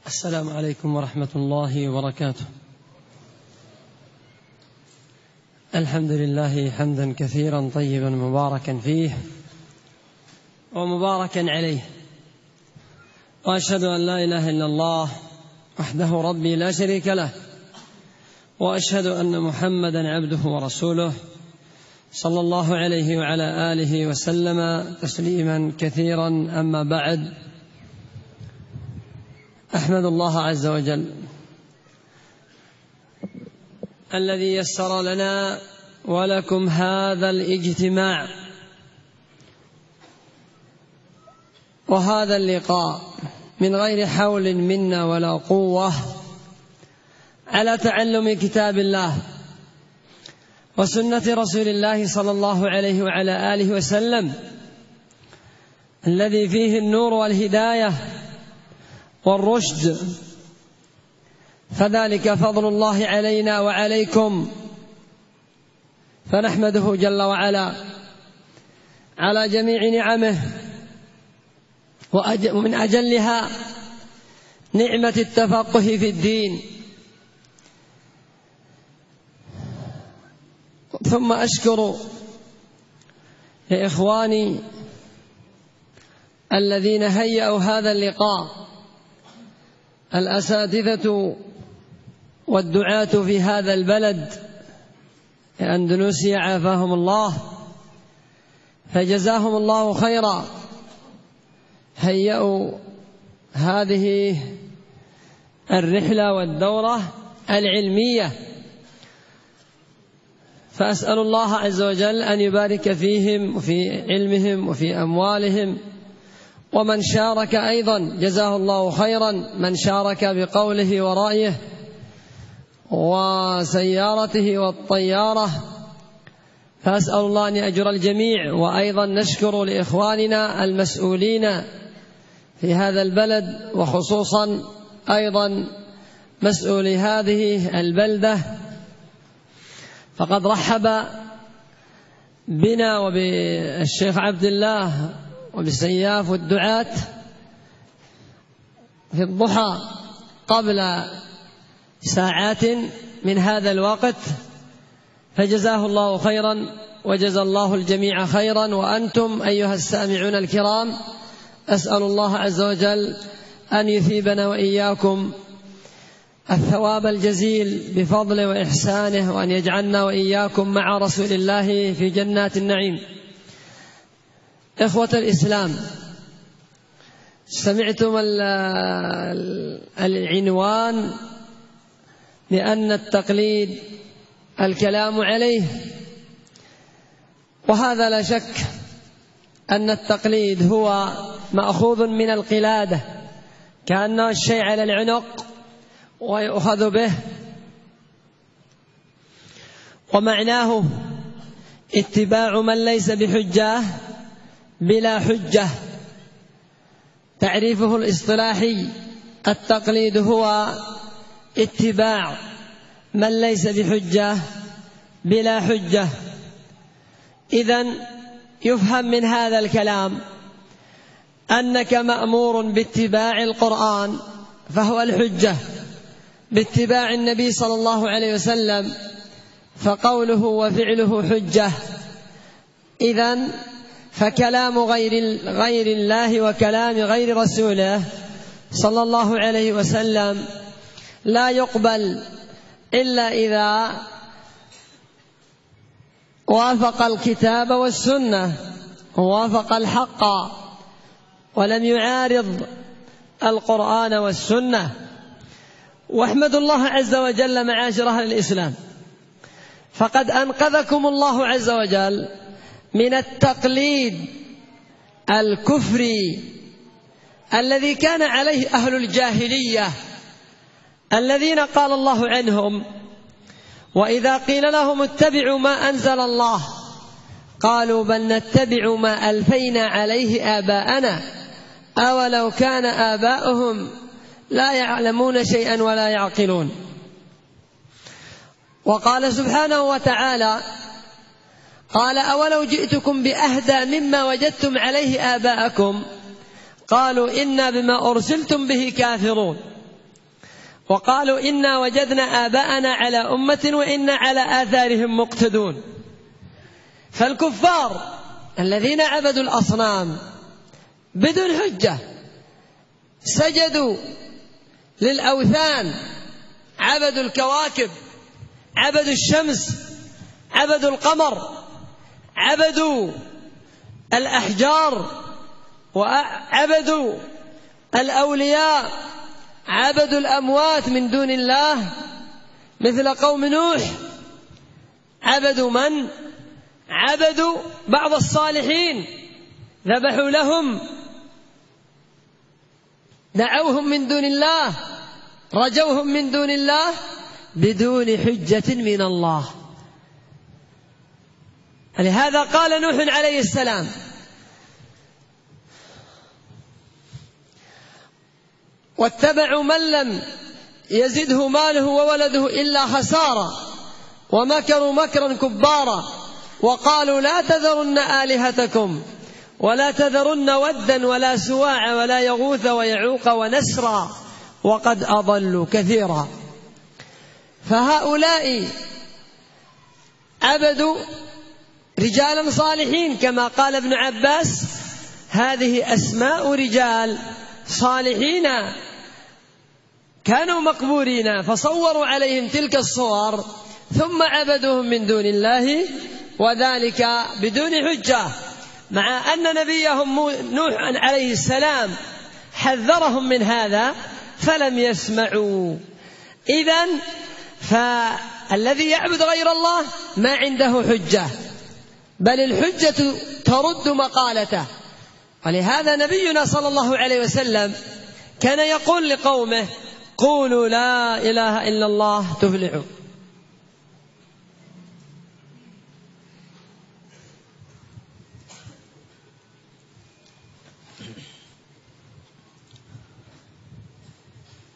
السلام عليكم ورحمة الله وبركاته. الحمد لله حمدا كثيرا طيبا مباركا فيه ومباركا عليه، وأشهد أن لا إله إلا الله وحده ربي لا شريك له، وأشهد أن محمدا عبده ورسوله صلى الله عليه وعلى آله وسلم تسليما كثيرا. أما بعد، أحمد الله عز وجل الذي يسر لنا ولكم هذا الاجتماع وهذا اللقاء من غير حول منا ولا قوة على تعلم كتاب الله وسنة رسول الله صلى الله عليه وعلى آله وسلم، الذي فيه النور والهداية والرشد، فذلك فضل الله علينا وعليكم، فنحمده جل وعلا على جميع نعمه، ومن أجلها نعمة التفقه في الدين. ثم أشكر لإخواني الذين هيئوا هذا اللقاء، الأساتذة والدعاة في هذا البلد أندونيسيا عافاهم الله، فجزاهم الله خيرا، هيئوا هذه الرحلة والدورة العلمية، فأسأل الله عز وجل أن يبارك فيهم وفي علمهم وفي أموالهم، ومن شارك أيضا جزاه الله خيرا، من شارك بقوله ورأيه وسيارته والطيارة، فأسأل الله أن يأجر الجميع. وأيضا نشكر لإخواننا المسؤولين في هذا البلد، وخصوصا أيضا مسؤولي هذه البلدة، فقد رحب بنا وبالشيخ عبد الله وبالسياف والدعاة في الضحى قبل ساعات من هذا الوقت، فجزاه الله خيرا وجزى الله الجميع خيرا. وأنتم أيها السامعون الكرام، أسأل الله عز وجل أن يثيبنا وإياكم الثواب الجزيل بفضله وإحسانه، وأن يجعلنا وإياكم مع رسول الله في جنات النعيم. إخوة الإسلام، سمعتم العنوان لأن التقليد الكلام عليه، وهذا لا شك أن التقليد هو مأخوذ من القلادة، كأنه الشيء على العنق ويؤخذ به، ومعناه اتباع من ليس بحجة بلا حجة. تعريفه الاصطلاحي: التقليد هو اتباع من ليس بحجة بلا حجة. إذن يفهم من هذا الكلام أنك مأمور باتباع القرآن فهو الحجة، باتباع النبي صلى الله عليه وسلم فقوله وفعله حجة. إذن فكلام غير الله وكلام غير رسوله صلى الله عليه وسلم لا يقبل إلا إذا وافق الكتاب والسنة، ووافق الحق ولم يعارض القرآن والسنة. واحمدوا الله عز وجل معاشر أهل الإسلام، فقد أنقذكم الله عز وجل من التقليد الكفري الذي كان عليه أهل الجاهلية، الذين قال الله عنهم: وإذا قيل لهم اتبعوا ما أنزل الله قالوا بل نتبع ما ألفينا عليه آباءنا أولو كان آباؤهم لا يعلمون شيئا ولا يعقلون. وقال سبحانه وتعالى: قال أولو جئتكم بأهدى مما وجدتم عليه آباءكم قالوا إنا بما أرسلتم به كافرون. وقالوا إنا وجدنا آباءنا على أمة وإنا على آثارهم مقتدون. فالكفار الذين عبدوا الأصنام بدون حجة، سجدوا للأوثان، عبدوا الكواكب، عبدوا الشمس، عبدوا القمر، عبدوا الأحجار، وعبدوا الأولياء، عبدوا الأموات من دون الله مثل قوم نوح. عبدوا من؟ عبدوا بعض الصالحين، ذبحوا لهم، دعوهم من دون الله، رجوهم من دون الله بدون حجة من الله. لهذا قال نوح عليه السلام: واتبعوا من لم يزده ماله وولده إلا خسارا ومكروا مكرا كبارا وقالوا لا تذرن آلهتكم ولا تذرن ودا ولا سواع ولا يغوث ويعوق ونسرا وقد أضلوا كثيرا. فهؤلاء عبدوا رجالا صالحين كما قال ابن عباس: هذه أسماء رجال صالحين كانوا مقبورين فصوروا عليهم تلك الصور ثم عبدوهم من دون الله، وذلك بدون حجة، مع أن نبيهم نوح عليه السلام حذرهم من هذا فلم يسمعوا. إذن فالذي يعبد غير الله ما عنده حجة، بل الحجة ترد مقالته. ولهذا نبينا صلى الله عليه وسلم كان يقول لقومه: قولوا لا إله إلا الله تفلحوا.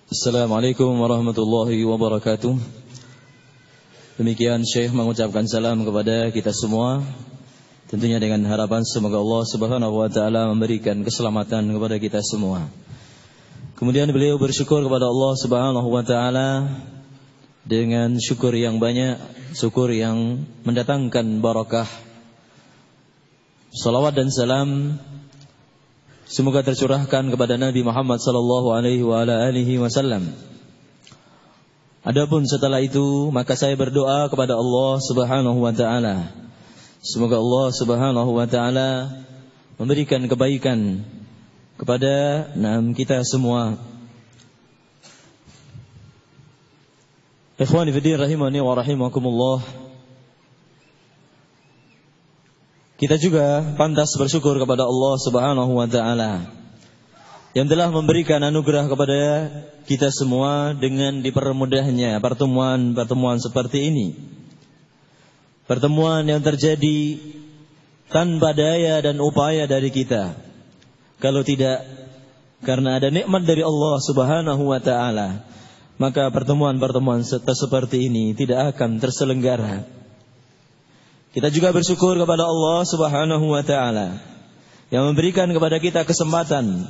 Assalamualaikum warahmatullahi wabarakatuh. Demikian Syekh mengucapkan salam kepada kita semua, tentunya dengan harapan semoga Allah Subhanahu wa taala memberikan keselamatan kepada kita semua. Kemudian beliau bersyukur kepada Allah Subhanahu wa taala dengan syukur yang banyak, syukur yang mendatangkan barakah. Salawat dan salam semoga tercurahkan kepada Nabi Muhammad sallallahu alaihi wa ala alihi wasallam. Adapun setelah itu maka saya berdoa kepada Allah Subhanahu wa taala, semoga Allah Subhanahu wa taala memberikan kebaikan kepada kita semua. Ikhwani fillah rahimani wa rahimakumullah. Kita juga pantas bersyukur kepada Allah Subhanahu wa taala yang telah memberikan anugerah kepada kita semua dengan dipermudahnya pertemuan seperti ini. Pertemuan yang terjadi tanpa daya dan upaya dari kita, kalau tidak karena ada nikmat dari Allah Subhanahu wa taala, maka pertemuan-pertemuan seperti ini tidak akan terselenggara. Kita juga bersyukur kepada Allah Subhanahu wa taala yang memberikan kepada kita kesempatan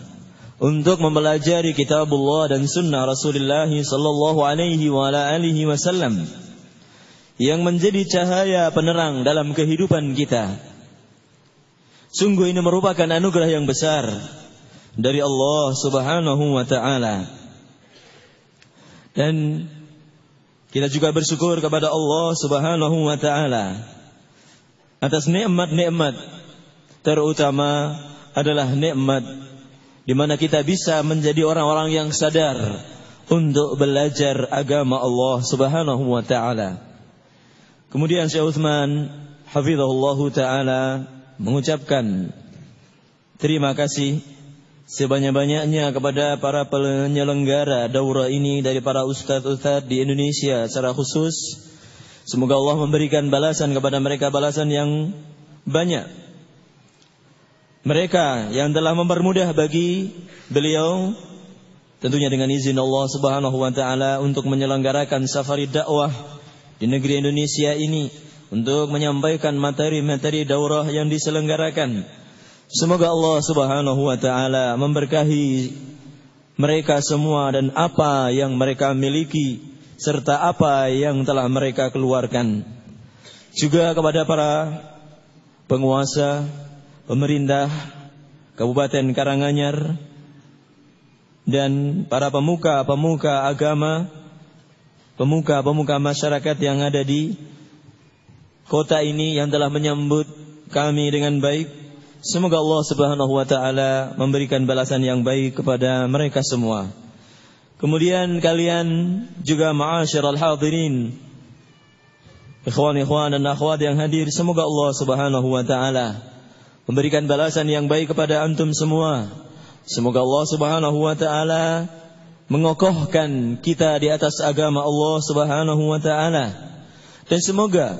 untuk mempelajari kitabullah dan sunnah Rasulullah sallallahu alaihi wa ala alihi wasallam yang menjadi cahaya penerang dalam kehidupan kita. Sungguh ini merupakan anugerah yang besar dari Allah Subhanahu wa taala. Dan kita juga bersyukur kepada Allah Subhanahu wa taala atas nikmat-nikmat, terutama adalah nikmat di mana kita bisa menjadi orang-orang yang sadar untuk belajar agama Allah Subhanahu wa taala. Kemudian Syekh Utsman hafizahullahu taala mengucapkan terima kasih sebanyak-banyaknya kepada para penyelenggara daurah ini dari para ustadz-ustadz di Indonesia secara khusus. Semoga Allah memberikan balasan kepada mereka, balasan yang banyak. Mereka yang telah mempermudah bagi beliau, tentunya dengan izin Allah Subhanahu wa taala, untuk menyelenggarakan safari dakwah di negeri Indonesia ini, untuk menyampaikan materi-materi daurah yang diselenggarakan. Semoga Allah Subhanahu wa taala memberkahi mereka semua dan apa yang mereka miliki serta apa yang telah mereka keluarkan. Juga kepada para penguasa, pemerintah Kabupaten Karanganyar dan para pemuka agama, pemuka masyarakat yang ada di kota ini yang telah menyambut kami dengan baik. Semoga Allah Subhanahu wa taala memberikan balasan yang baik kepada mereka semua. Kemudian kalian juga ma'asyiral hadirin, ikhwan dan akhwat yang hadir, semoga Allah Subhanahu wa taala memberikan balasan yang baik kepada antum semua. Semoga Allah Subhanahu wa taala mengokohkan kita di atas agama Allah Subhanahu wa taala. Dan semoga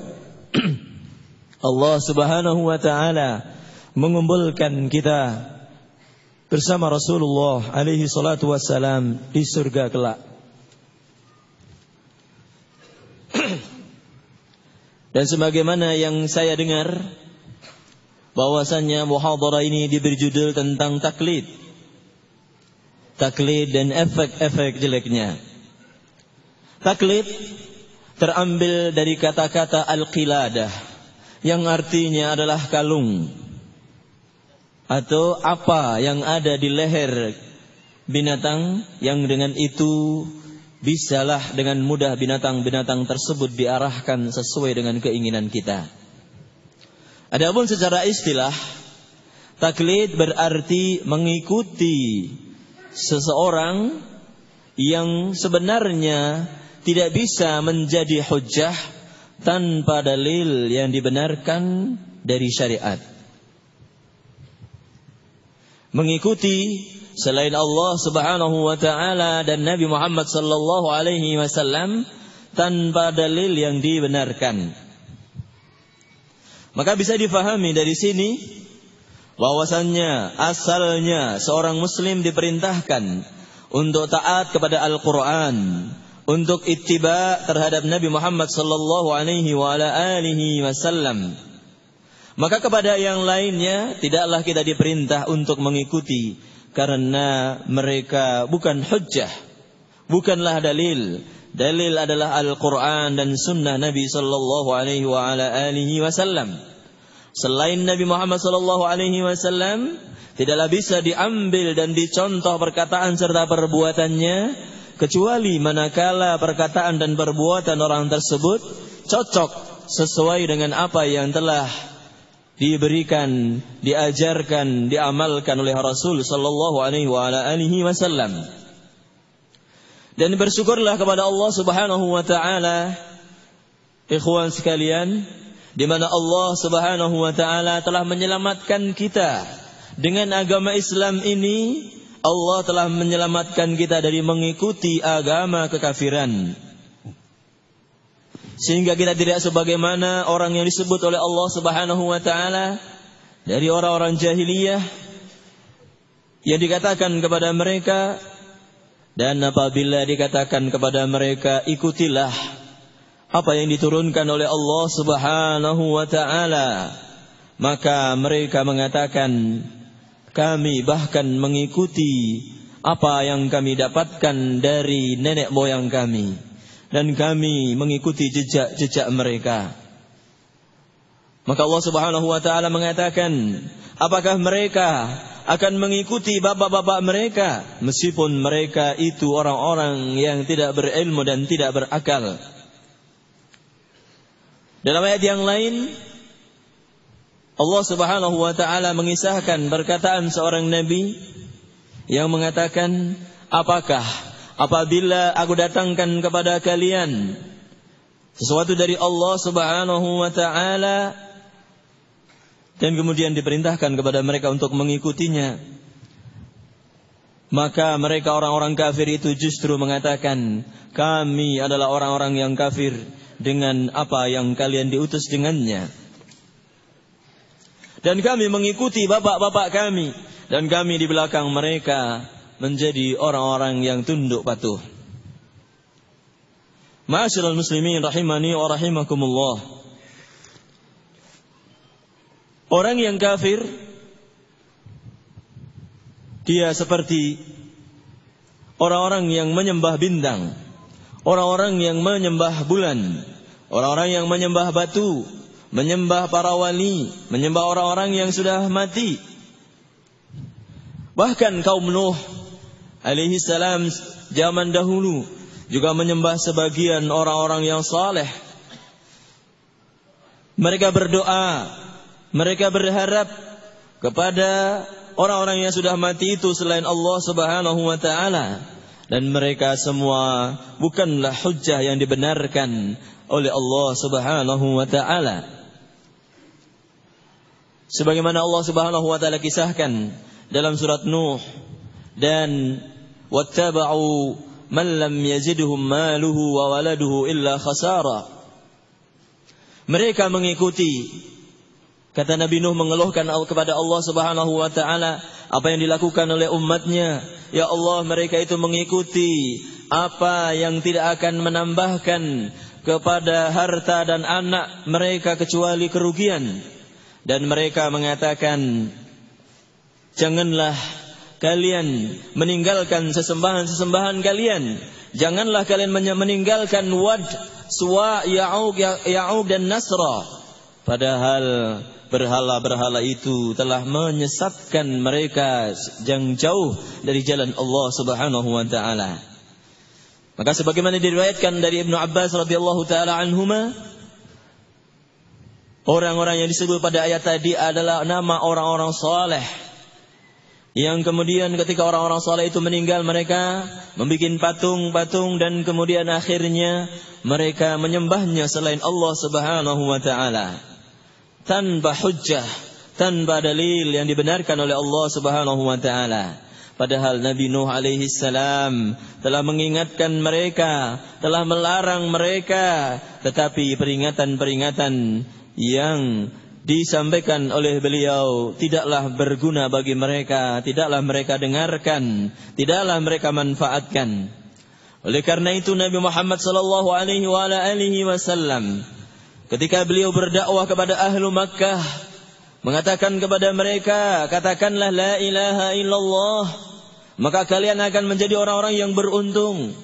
Allah Subhanahu wa taala mengumpulkan kita bersama Rasulullah alaihi salatu wassalam di surga kelak. Dan sebagaimana yang saya dengar, bahwasannya muhadharah ini diberi judul tentang taklid dan efek-efek jeleknya. Taklid terambil dari kata-kata al-qiladah yang artinya adalah kalung atau apa yang ada di leher binatang, yang dengan itu bisalah dengan mudah binatang-binatang tersebut diarahkan sesuai dengan keinginan kita. Adapun secara istilah, taklid berarti mengikuti seseorang yang sebenarnya tidak bisa menjadi hujjah tanpa dalil yang dibenarkan dari syariat. Mengikuti selain Allah Subhanahu wa taala dan Nabi Muhammad sallallahu alaihi wasallam tanpa dalil yang dibenarkan. Maka bisa difahami dari sini bahwasannya asalnya seorang muslim diperintahkan untuk taat kepada Al-Qur'an, untuk ittiba terhadap Nabi Muhammad sallallahu alaihi wa ala alihi wasallam. Maka kepada yang lainnya tidaklah kita diperintah untuk mengikuti, karena mereka bukan hujjah, bukanlah dalil. Dalil adalah Al-Quran dan Sunnah Nabi sallallahu alaihi wa ala alihi wasallam. Selain Nabi Muhammad sallallahu alaihi wasallam, tidaklah bisa diambil dan dicontoh perkataan serta perbuatannya, kecuali manakala perkataan dan perbuatan orang tersebut cocok sesuai dengan apa yang telah diberikan, diajarkan, diamalkan oleh Rasul sallallahu alaihi wa ala alihi wasallam. Dan bersyukurlah kepada Allah Subhanahu wa taala, ikhwan sekalian, di mana Allah Subhanahu wa taala telah menyelamatkan kita dengan agama Islam ini. Allah telah menyelamatkan kita dari mengikuti agama kekafiran, sehingga kita tidak sebagaimana orang yang disebut oleh Allah Subhanahu wa taala dari orang-orang jahiliyah yang dikatakan kepada mereka, dan apabila dikatakan kepada mereka ikutilah apa yang diturunkan oleh Allah Subhanahu wa taala, maka mereka mengatakan kami bahkan mengikuti apa yang kami dapatkan dari nenek moyang kami, dan kami mengikuti jejak-jejak mereka. Maka Allah Subhanahu wa taala mengatakan, apakah mereka akan mengikuti bapak-bapak mereka meskipun mereka itu orang-orang yang tidak berilmu dan tidak berakal. Dalam ayat yang lain, Allah Subhanahu wa taala mengisahkan perkataan seorang nabi yang mengatakan, apakah apabila aku datangkan kepada kalian sesuatu dari Allah Subhanahu wa taala dan kemudian diperintahkan kepada mereka untuk mengikutinya, maka mereka orang-orang kafir itu justru mengatakan, kami adalah orang-orang yang kafir dengan apa yang kalian diutus dengannya, dan kami mengikuti bapak-bapak kami, dan kami di belakang mereka menjadi orang-orang yang tunduk patuh. Ma'asyiral muslimin rahimani wa rahimakumullah. Orang yang kafir, dia seperti orang-orang yang menyembah bintang, orang-orang yang menyembah bulan, orang-orang yang menyembah batu, menyembah para wali, menyembah orang-orang yang sudah mati. Bahkan kaum Nuh alaihi salam zaman dahulu juga menyembah sebagian orang-orang yang saleh. Mereka berdoa, mereka berharap kepada orang-orang yang sudah mati itu selain Allah Subhanahu wa taala, dan mereka semua bukanlah hujjah yang dibenarkan oleh Allah Subhanahu wa taala. Sebagaimana Allah Subhanahu wa taala kisahkan dalam surat Nuh, dan wattaba'u man lam yazidhum maluhu wa waladuhu illa khasara. Mereka mengikuti, kata Nabi Nuh mengeluhkan kepada Allah Subhanahu wa taala apa yang dilakukan oleh umatnya. Ya Allah, mereka itu mengikuti apa yang tidak akan menambahkan kepada harta dan anak mereka kecuali kerugian. Dan mereka mengatakan, janganlah kalian meninggalkan sesembahan-sesembahan kalian. Janganlah kalian meninggalkan Wad, Suwa, Ya'uq dan Nasra. Padahal berhala-berhala itu telah menyesatkan mereka yang jauh dari jalan Allah Subhanahu wa taala. Maka sebagaimana diriwayatkan dari Ibnu Abbas radhiyallahu taala anhuma, orang-orang yang disebut pada ayat tadi adalah nama orang-orang saleh, yang kemudian ketika orang-orang saleh itu meninggal, mereka membuat patung-patung dan kemudian akhirnya mereka menyembahnya selain Allah Subhanahu wa taala, tanpa hujjah, tanpa dalil yang dibenarkan oleh Allah Subhanahu wa taala. Padahal Nabi Nuh alaihi salam telah mengingatkan mereka, telah melarang mereka, tetapi peringatan-peringatan yang disampaikan oleh beliau tidaklah berguna bagi mereka, tidaklah mereka dengarkan, tidaklah mereka manfaatkan. Oleh karena itu Nabi Muhammad sallallahu alaihi wasallam ketika beliau berdakwah kepada ahlu Makkah, mengatakan kepada mereka, katakanlah la ilaha illallah, maka kalian akan menjadi orang-orang yang beruntung.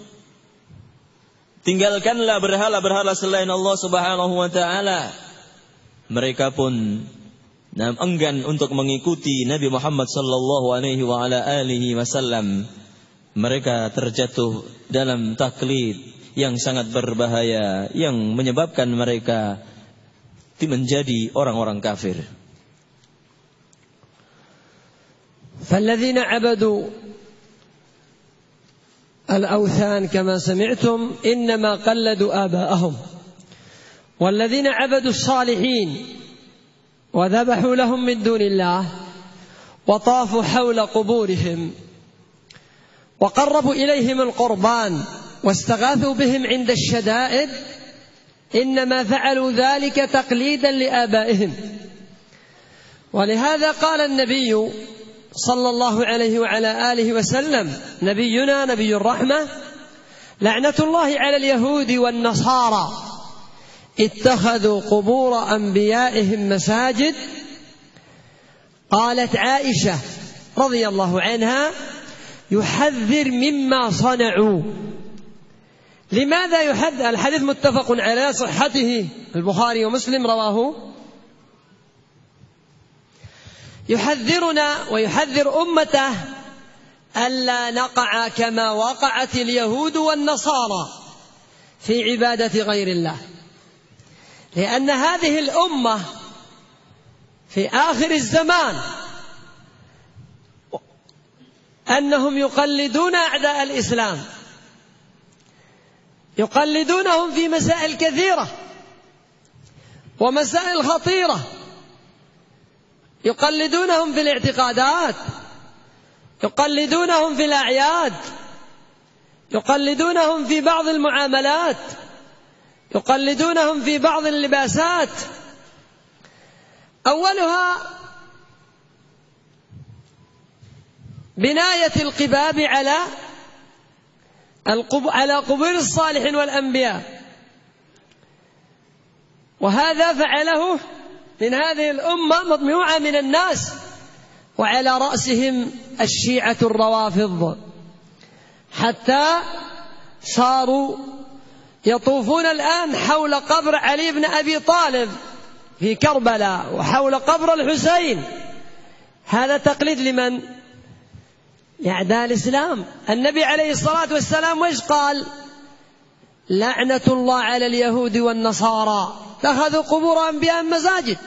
Tinggalkanlah berhala-berhala selain Allah Subhanahu wa taala. Mereka pun enggan untuk mengikuti Nabi Muhammad sallallahu alaihi wasallam. Mereka terjatuh dalam taklid yang sangat berbahaya, yang menyebabkan mereka menjadi orang-orang kafir. فالذين عبدوا الأوثان كما سمعتم إنما قلدوا آباءهم، والذين عبدوا الصالحين وذبحوا لهم من دون الله وطافوا حول قبورهم وقربوا إليهم القربان واستغاثوا بهم عند الشدائد إنما فعلوا ذلك تقليدا لآبائهم. ولهذا قال النبي صلى الله عليه وعلى آله وسلم، نبينا نبي الرحمة، لعنة الله على اليهود والنصارى اتخذوا قبور أنبيائهم مساجد. قالت عائشة رضي الله عنها يحذر مما صنعوا. لماذا يحذر؟ الحديث متفق على صحته، البخاري ومسلم رواه. يحذرنا ويحذر أمته ألا نقع كما وقعت اليهود والنصارى في عبادة غير الله، لأن هذه الأمة في آخر الزمان أنهم يقلدون أعداء الإسلام، يقلدونهم في مسائل كثيرة ومسائل خطيرة، يقلدونهم في الاعتقادات، يقلدونهم في الأعياد، يقلدونهم في بعض المعاملات، يقلدونهم في بعض اللباسات. أولها بناية القباب على قبور الصالحين والأنبياء، وهذا فعله من هذه الأمة مجموعة من الناس، وعلى رأسهم الشيعة الروافض. حتى صاروا يطوفون الآن حول قبر علي بن أبي طالب في كربلاء وحول قبر الحسين. هذا تقليد لمن؟ لأعداء الإسلام. النبي عليه الصلاة والسلام وإيش قال؟ لعنة الله على اليهود والنصارى اتخذوا قبور أنبياء مساجد.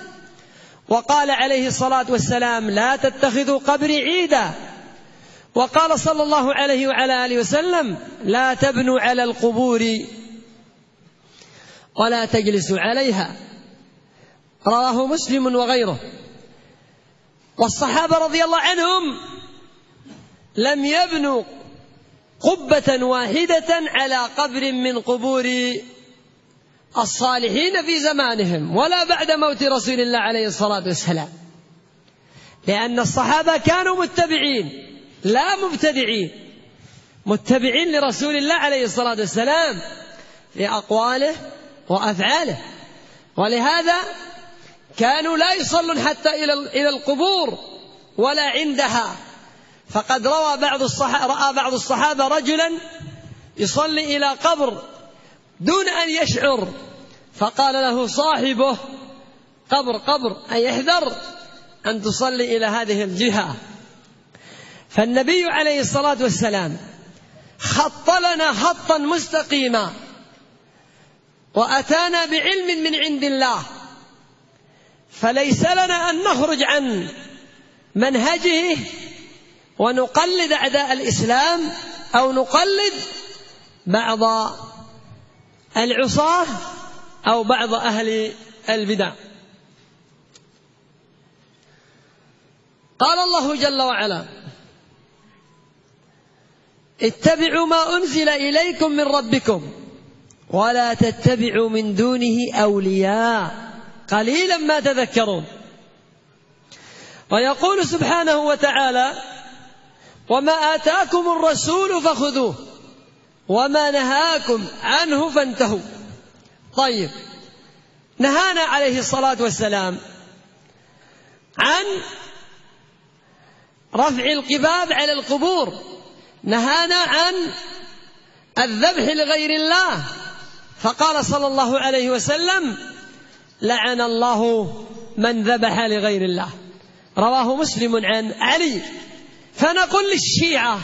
وقال عليه الصلاة والسلام لا تتخذوا قبري عيدا. وقال صلى الله عليه وعلى آله وسلم لا تبنوا على القبور ولا تجلسوا عليها. رواه مسلم وغيره. والصحابة رضي الله عنهم لم يبنوا قبة واحدة على قبر من قبور الصالحين في زمانهم ولا بعد موت رسول الله عليه الصلاة والسلام، لأن الصحابة كانوا متبعين لا مبتدعين، متبعين لرسول الله عليه الصلاة والسلام في أقواله وأفعاله. ولهذا كانوا لا يصلون حتى إلى القبور ولا عندها. فقد رأى بعض الصحابة رجلا يصلي إلى قبر دون أن يشعر، فقال له صاحبه قبر أي احذر أن تصلي إلى هذه الجهة. فالنبي عليه الصلاة والسلام خط لنا خطا مستقيما وأتانا بعلم من عند الله، فليس لنا أن نخرج عن منهجه ونقلد أعداء الإسلام أو نقلد بعض العصاة أو بعض أهل البدع. قال الله جل وعلا اتبعوا ما أنزل إليكم من ربكم ولا تتبعوا من دونه أولياء قليلا ما تذكرون. ويقول سبحانه وتعالى وما آتاكم الرسول فخذوه وما نهاكم عنه فانتهوا. طيب، نهانا عليه الصلاة والسلام عن رفع القباب على القبور، نهانا عن الذبح لغير الله، فقال صلى الله عليه وسلم لعن الله من ذبح لغير الله. رواه مسلم عن علي. فنقول للشيعة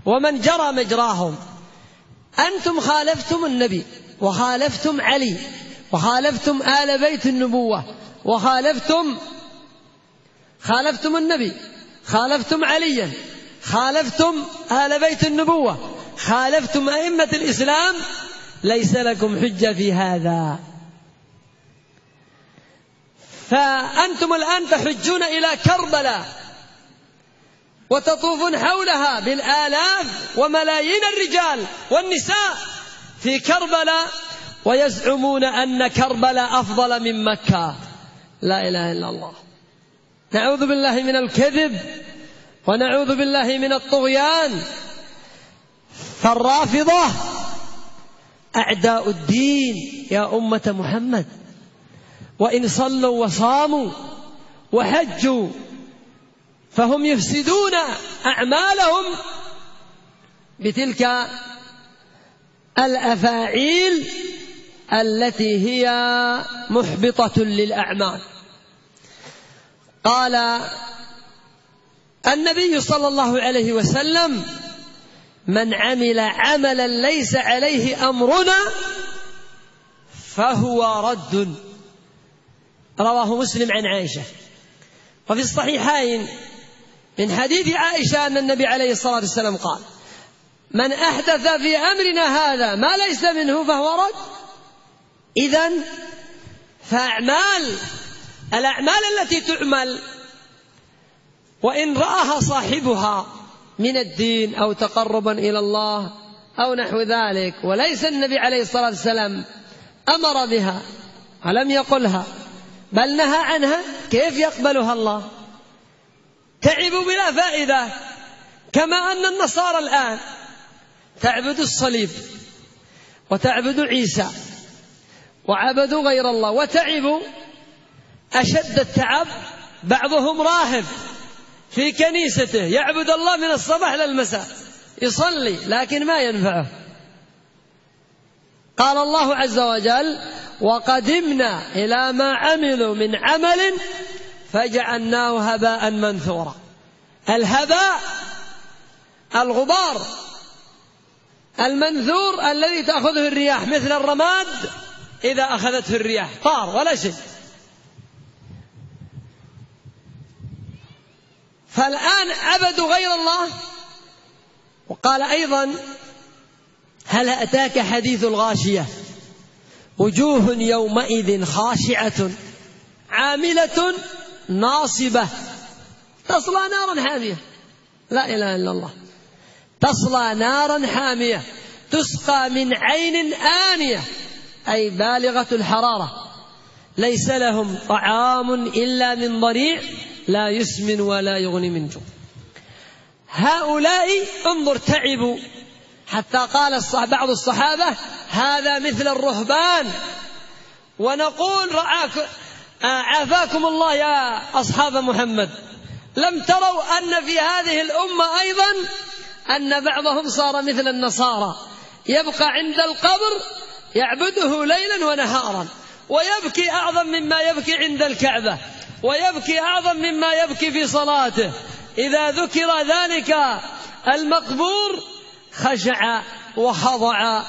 ومن جرى مجراهم أنتم خالفتم النبي وخالفتم علي وخالفتم آل بيت النبوة وخالفتم النبي، خالفتم عليا، خالفتم آل بيت النبوة، خالفتم أئمة الإسلام، ليس لكم حجة في هذا. فأنتم الآن تحجون إلى كربلاء وتطوفون حولها بالآلاف وملايين الرجال والنساء في كربلاء ويزعمون أن كربلاء أفضل من مكة. لا إله إلا الله. نعوذ بالله من الكذب ونعوذ بالله من الطغيان. فالرافضة أعداء الدين يا أمة محمد، وإن صلوا وصاموا وحجوا فهم يفسدون أعمالهم بتلك الأفاعيل التي هي محبطة للأعمال. قال النبي صلى الله عليه وسلم من عمل عملا ليس عليه أمرنا فهو رد. رواه مسلم عن عائشة. وفي الصحيحين من حديث عائشة أن النبي عليه الصلاة والسلام قال من أحدث في أمرنا هذا ما ليس منه فهو رد. إذن الأعمال التي تعمل وإن رآها صاحبها من الدين أو تقربا إلى الله أو نحو ذلك وليس النبي عليه الصلاة والسلام أمر بها ولم يقلها بل نهى عنها، كيف يقبلها الله؟ تعبوا بلا فائدة. كما أن النصارى الآن تعبد الصليب وتعبد عيسى وعبدوا غير الله وتعبوا أشد التعب. بعضهم راهب في كنيسته يعبد الله من الصباح للمساء، يصلي لكن ما ينفعه. قال الله عز وجل: وقدمنا إلى ما عملوا من عمل فجعلناه هباء منثورا. الهباء الغبار المنثور الذي تأخذه الرياح، مثل الرماد إذا أخذته الرياح طار ولا شيء. فالآن عبدوا غير الله. وقال أيضا: هل أتاك حديث الغاشية وجوه يومئذ خاشعة عاملة ناصبة تصلى نارا حامية. لا إله إلا الله. تصلى نارا حامية تسقى من عين آنية، أي بالغة الحرارة، ليس لهم طعام إلا من ضريع لا يسمن ولا يغني من جوع. هؤلاء انظر تعبوا، حتى قال بعض الصحابة: هذا مثل الرهبان. ونقول: عافاكم الله يا أصحاب محمد، لم تروا أن في هذه الأمة أيضا أن بعضهم صار مثل النصارى، يبقى عند القبر يعبده ليلا ونهارا، ويبكي أعظم مما يبكي عند الكعبة، ويبكي أعظم مما يبكي في صلاته. إذا ذكر ذلك المقبور خشع وخضع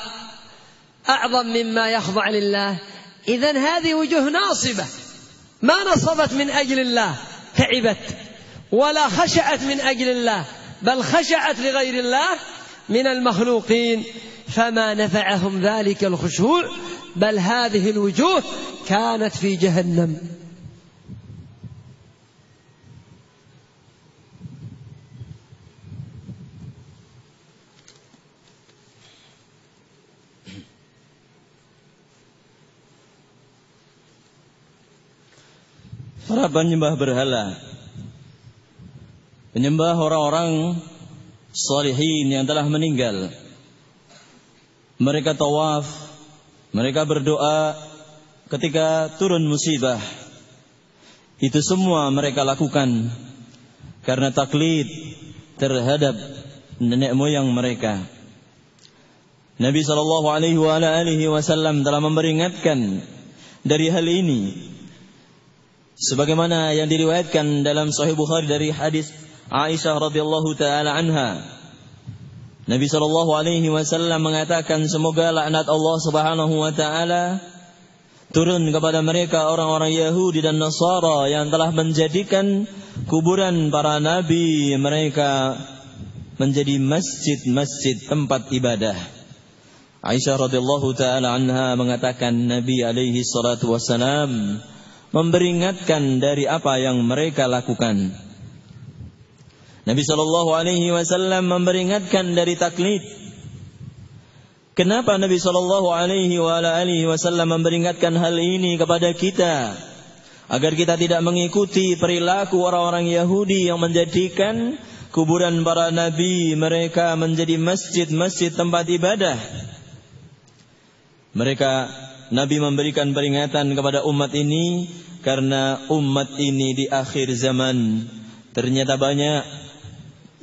أعظم مما يخضع لله. إذن هذه وجوه ناصبة، ما نصبت من أجل الله تعبت، ولا خشعت من أجل الله، بل خشعت لغير الله من المخلوقين، فما نفعهم ذلك الخشوع، بل هذه الوجوه كانت في جهنم. Para penyembah berhala, penyembah orang-orang sholihin yang telah meninggal, mereka tawaf, mereka berdoa ketika turun musibah. Itu semua mereka lakukan karena taklid terhadap nenek moyang mereka. Nabi SAW telah memperingatkan dari hal ini, sebagaimana yang diriwayatkan dalam Sahih Bukhari dari hadis Aisyah radhiyallahu taala anha. Nabi SAW mengatakan, semoga laknat Allah Subhanahu wa taala turun kepada mereka orang-orang Yahudi dan Nasara yang telah menjadikan kuburan para nabi mereka menjadi masjid-masjid tempat ibadah. Aisyah radhiyallahu taala anha mengatakan, Nabi alaihi salatu wassalam memperingatkan dari apa yang mereka lakukan. Nabi SAW memperingatkan dari taklid. Kenapa Nabi SAW memperingatkan hal ini kepada kita? Agar kita tidak mengikuti perilaku orang-orang Yahudi yang menjadikan kuburan para nabi mereka menjadi masjid-masjid tempat ibadah. Nabi memberikan peringatan kepada umat ini karena umat ini di akhir zaman ternyata banyak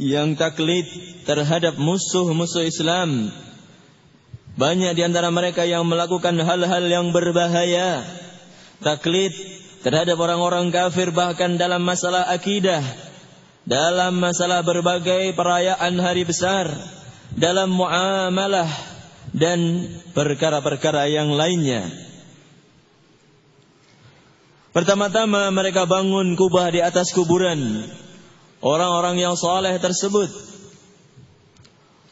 yang taklid terhadap musuh-musuh Islam. Banyak di antara mereka yang melakukan hal-hal yang berbahaya, taklid terhadap orang-orang kafir, bahkan dalam masalah akidah, dalam masalah berbagai perayaan hari besar, dalam muamalah dan perkara-perkara yang lainnya. Pertama-tama mereka bangun kubah di atas kuburan orang-orang yang saleh tersebut.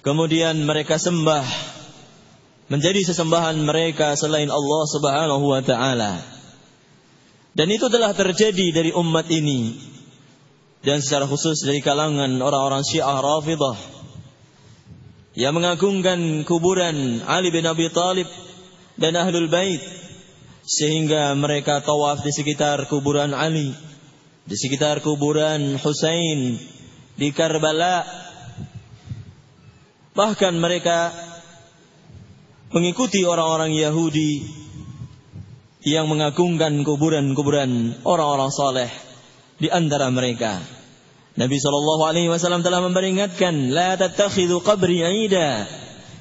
Kemudian mereka sembah, menjadi sesembahan mereka selain Allah Subhanahu wa taala. Dan itu telah terjadi dari umat ini, dan secara khusus dari kalangan orang-orang Syiah Rafidah yang mengagungkan kuburan Ali bin Abi Thalib dan Ahlul Bait, sehingga mereka tawaf di sekitar kuburan Ali, di sekitar kuburan Husain di Karbala. Bahkan mereka mengikuti orang-orang Yahudi yang mengagungkan kuburan-kuburan orang-orang saleh di antara mereka. Nabi SAW telah memperingatkan, la tattakhidhu qabri 'ida.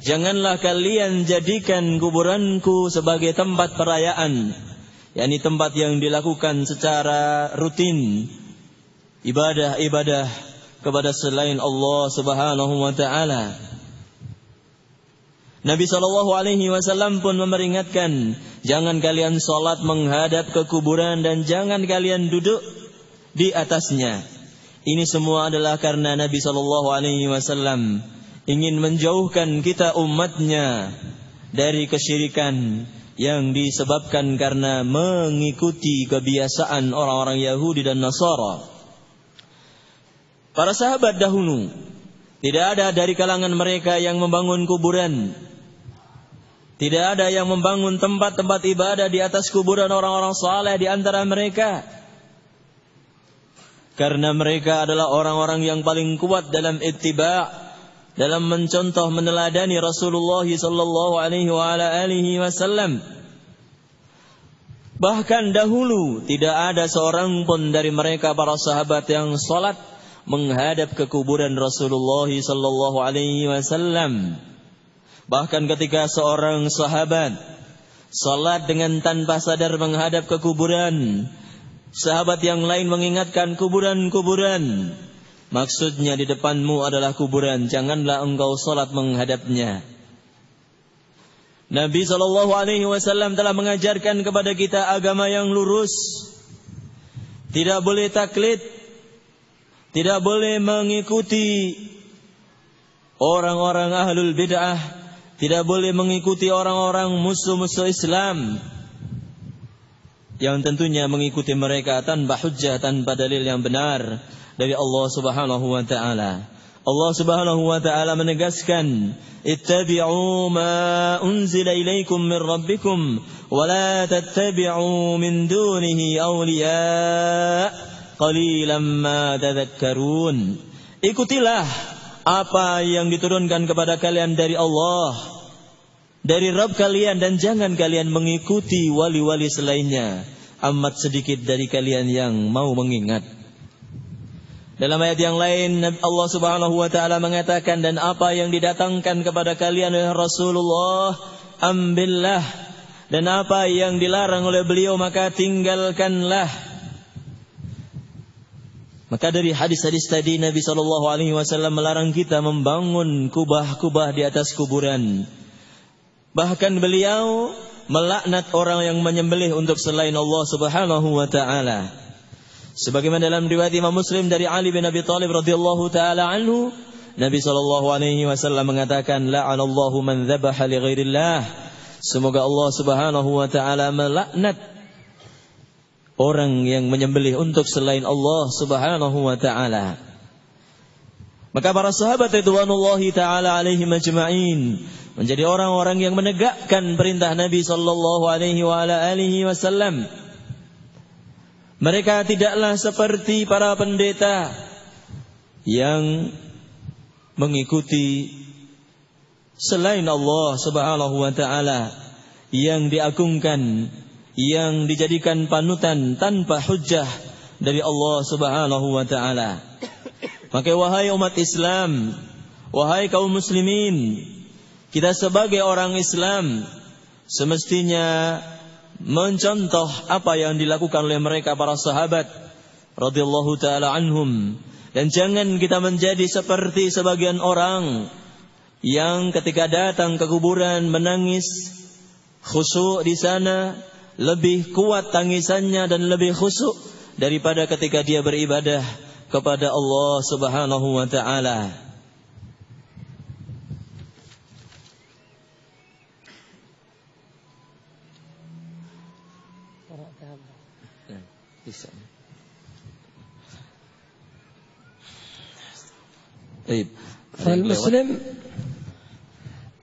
Janganlah kalian jadikan kuburanku sebagai tempat perayaan, yakni tempat yang dilakukan secara rutin ibadah-ibadah kepada selain Allah Subhanahu wa taala. Nabi SAW pun memperingatkan, jangan kalian salat menghadap ke kuburan dan jangan kalian duduk di atasnya. Ini semua adalah karena Nabi SAW ingin menjauhkan kita umatnya dari kesyirikan yang disebabkan karena mengikuti kebiasaan orang-orang Yahudi dan Nasara. Para sahabat dahulu, tidak ada dari kalangan mereka yang membangun kuburan. Tidak ada yang membangun tempat-tempat ibadah di atas kuburan orang-orang saleh di antara mereka. Karena mereka adalah orang-orang yang paling kuat dalam ittiba', dalam mencontoh meneladani Rasulullah sallallahu alaihi wasallam. Bahkan dahulu tidak ada seorang pun dari mereka para sahabat yang salat menghadap ke kuburan Rasulullah sallallahu alaihi wasallam. Bahkan ketika seorang sahabat salat dengan tanpa sadar menghadap ke kuburan, sahabat yang lain mengingatkan, kuburan-kuburan. Maksudnya di depanmu adalah kuburan, janganlah engkau salat menghadapnya. Nabi SAW telah mengajarkan kepada kita agama yang lurus. Tidak boleh taklid, tidak boleh mengikuti orang-orang ahlul bid'ah, tidak boleh mengikuti orang-orang musuh-musuh Islam, yang tentunya mengikuti mereka tanpa hujjah, tanpa dalil yang benar dari Allah Subhanahu wa taala. Allah Subhanahu wa taala menegaskan, ittabi'u ma unzila ilaikum min rabbikum wa la tattabi'u min dunihi awliya qalilan ma tadhakkarun. Ikutilah apa yang diturunkan kepada kalian dari Allah, dari Rabb kalian, dan jangan kalian mengikuti wali-wali selainnya. Amat sedikit dari kalian yang mau mengingat. Dalam ayat yang lain Allah Subhanahu wa taala mengatakan, dan apa yang didatangkan kepada kalian oleh Rasulullah ambillah, dan apa yang dilarang oleh beliau maka tinggalkanlah. Maka dari hadis-hadis tadi Nabi SAW melarang kita membangun kubah-kubah di atas kuburan. Bahkan beliau melaknat orang yang menyembelih untuk selain Allah Subhanahu wa taala. Sebagaimana dalam riwayat Imam Muslim dari Ali bin Abi Thalib radhiyallahu taala anhu, Nabi SAW mengatakan, la'anallahu man dzabaha li ghairillah. Semoga Allah Subhanahu wa taala melaknat orang yang menyembelih untuk selain Allah Subhanahu wa taala. Maka para sahabat ridwanullahi taala alaihim ajma'in menjadi orang-orang yang menegakkan perintah Nabi sallallahu alaihi wasallam. Mereka tidaklah seperti para pendeta yang mengikuti selain Allah Subhanahu wa taala, yang diagungkan, yang dijadikan panutan tanpa hujjah dari Allah Subhanahu wa taala. Maka wahai umat Islam, wahai kaum muslimin, kita sebagai orang Islam semestinya mencontoh apa yang dilakukan oleh mereka para sahabat radhiyallahu taala anhum, dan jangan kita menjadi seperti sebagian orang yang ketika datang ke kuburan menangis khusyuk di sana, lebih kuat tangisannya dan lebih khusyuk daripada ketika dia beribadah kepada Allah Subhanahu wa taala.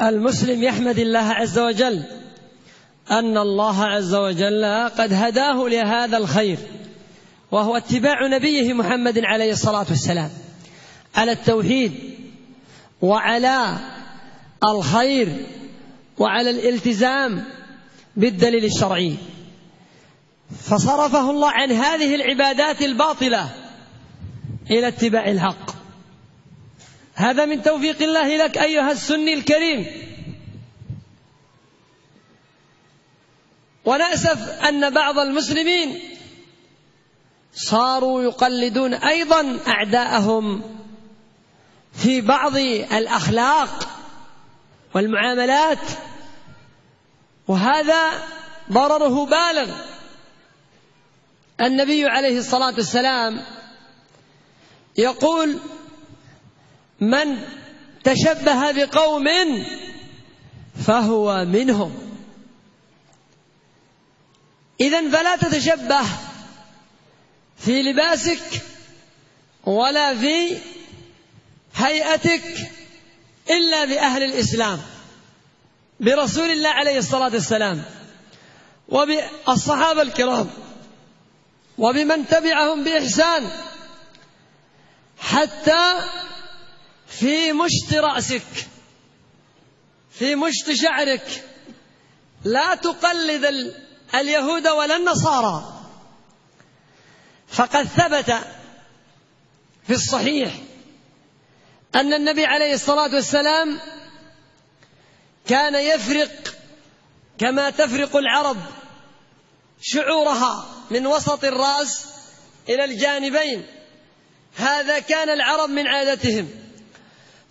المسلم يحمد الله عز وجل أن الله عز وجل قد هداه لهذا الخير، وهو اتباع نبيه محمد عليه الصلاة والسلام على التوحيد وعلى الخير وعلى الالتزام بالدليل الشرعي، فصرفه الله عن هذه العبادات الباطلة إلى اتباع الحق. هذا من توفيق الله لك أيها السني الكريم. ونأسف أن بعض المسلمين صاروا يقلدون أيضا أعداءهم في بعض الأخلاق والمعاملات، وهذا ضرره بالغ. النبي عليه الصلاة والسلام يقول: من تشبه بقوم فهو منهم. إذن فلا تتشبه في لباسك ولا في هيئتك إلا بأهل الإسلام، برسول الله عليه الصلاة والسلام وبالصحابة الكرام وبمن تبعهم بإحسان، حتى في مشط رأسك، في مشط شعرك لا تقلد اليهود ولا النصارى. فقد ثبت في الصحيح أن النبي عليه الصلاة والسلام كان يفرق كما تفرق العرب شعورها من وسط الرأس إلى الجانبين، هذا كان العرب من عادتهم.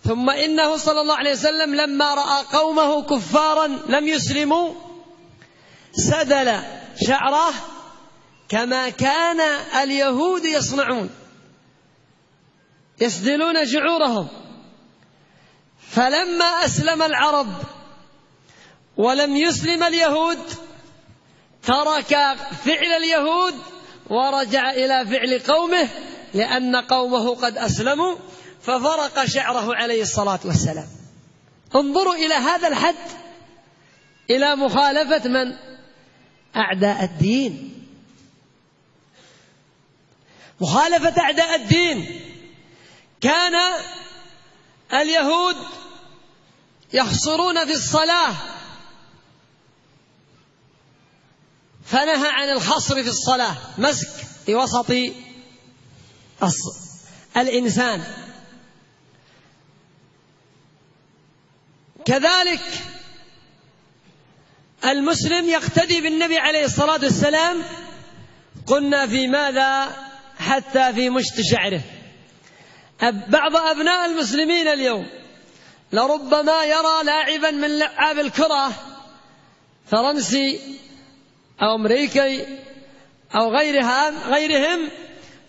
ثم إنه صلى الله عليه وسلم لما رأى قومه كفارا لم يسلموا سدل شعره كما كان اليهود يصنعون، يسدلون شعورهم. فلما أسلم العرب ولم يسلم اليهود ترك فعل اليهود ورجع إلى فعل قومه، لأن قومه قد أسلموا، ففرق شعره عليه الصلاة والسلام. انظروا إلى هذا الحد، إلى مخالفة من؟ أعداء الدين. مخالفة أعداء الدين. كان اليهود يخصرون في الصلاة فنهى عن الخصر في الصلاة، مسك في وسط الإنسان. كذلك المسلم يقتدي بالنبي عليه الصلاة والسلام. قلنا في ماذا؟ حتى في مشط شعره. بعض أبناء المسلمين اليوم لربما يرى لاعبا من لعاب الكرة فرنسي أو أمريكي أو غيرهم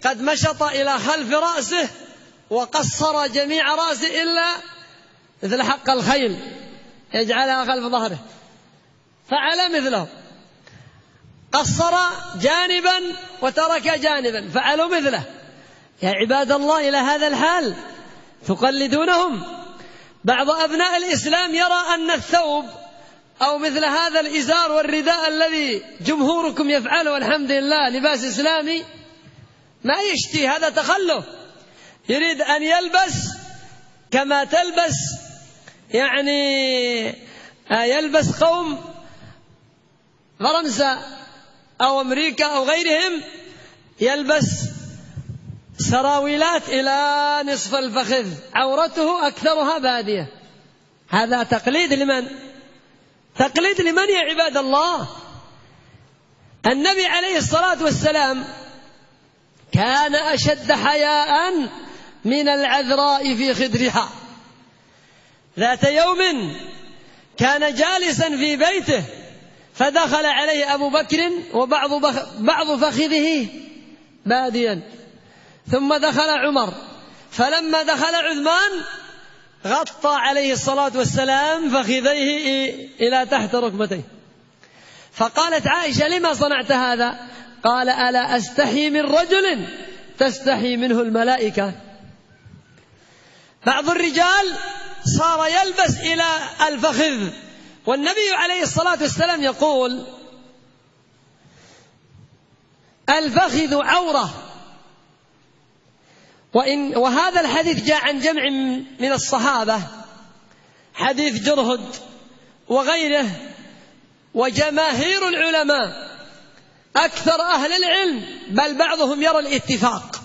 قد مشط إلى خلف رأسه وقصر جميع رأسه إلا مثل حق الخيل يجعلها خلف ظهره، فعل مثله، قصر جانبا وترك جانبا، فعلوا مثله. يا عباد الله، إلى هذا الحال تقلدونهم. بعض أبناء الإسلام يرى أن الثوب أو مثل هذا الإزار والرداء الذي جمهوركم يفعله والحمد لله لباس إسلامي ما يشتي، هذا تخلف. يريد أن يلبس كما تلبس يلبس قوم فرنسا أو أمريكا أو غيرهم، يلبس سراويلات إلى نصف الفخذ، عورته أكثرها بادية. هذا تقليد لمن؟ تقليد لمن يا عباد الله؟ النبي عليه الصلاة والسلام كان أشد حياء من العذراء في خدرها. ذات يوم كان جالسا في بيته فدخل عليه أبو بكر وبعض فخذه باديا، ثم دخل عمر، فلما دخل عثمان غطى عليه الصلاة والسلام فخذيه إلى تحت ركبتيه. فقالت عائشة: لما صنعت هذا؟ قال: ألا أستحي من رجل تستحي منه الملائكة. بعض الرجال صار يلبس إلى الفخذ، والنبي عليه الصلاة والسلام يقول: الفخذ عورة. وهذا الحديث جاء عن جمع من الصحابة، حديث جرهد وغيره، وجماهير العلماء أكثر أهل العلم بل بعضهم يرى الاتفاق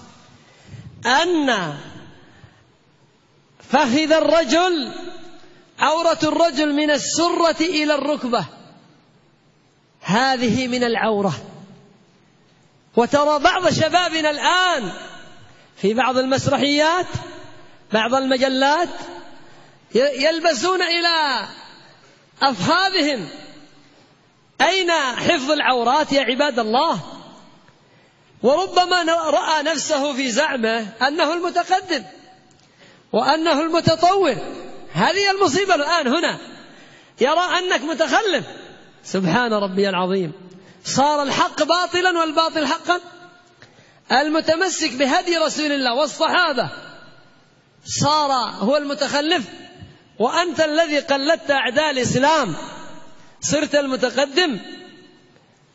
أن فخذ الرجل عورة الرجل من السرة إلى الركبة هذه من العورة. وترى بعض شبابنا الآن في بعض المسرحيات بعض المجلات يلبسون إلى أفخاذهم. أين حفظ العورات يا عباد الله؟ وربما رأى نفسه في زعمه أنه المتقدم وأنه المتطور. هذه المصيبة الآن هنا، يرى أنك متخلف. سبحان ربي العظيم، صار الحق باطلا والباطل حقا. المتمسك بهدي رسول الله والصحابة صار هو المتخلف، وأنت الذي قلدت أعداء الإسلام صرت المتقدم.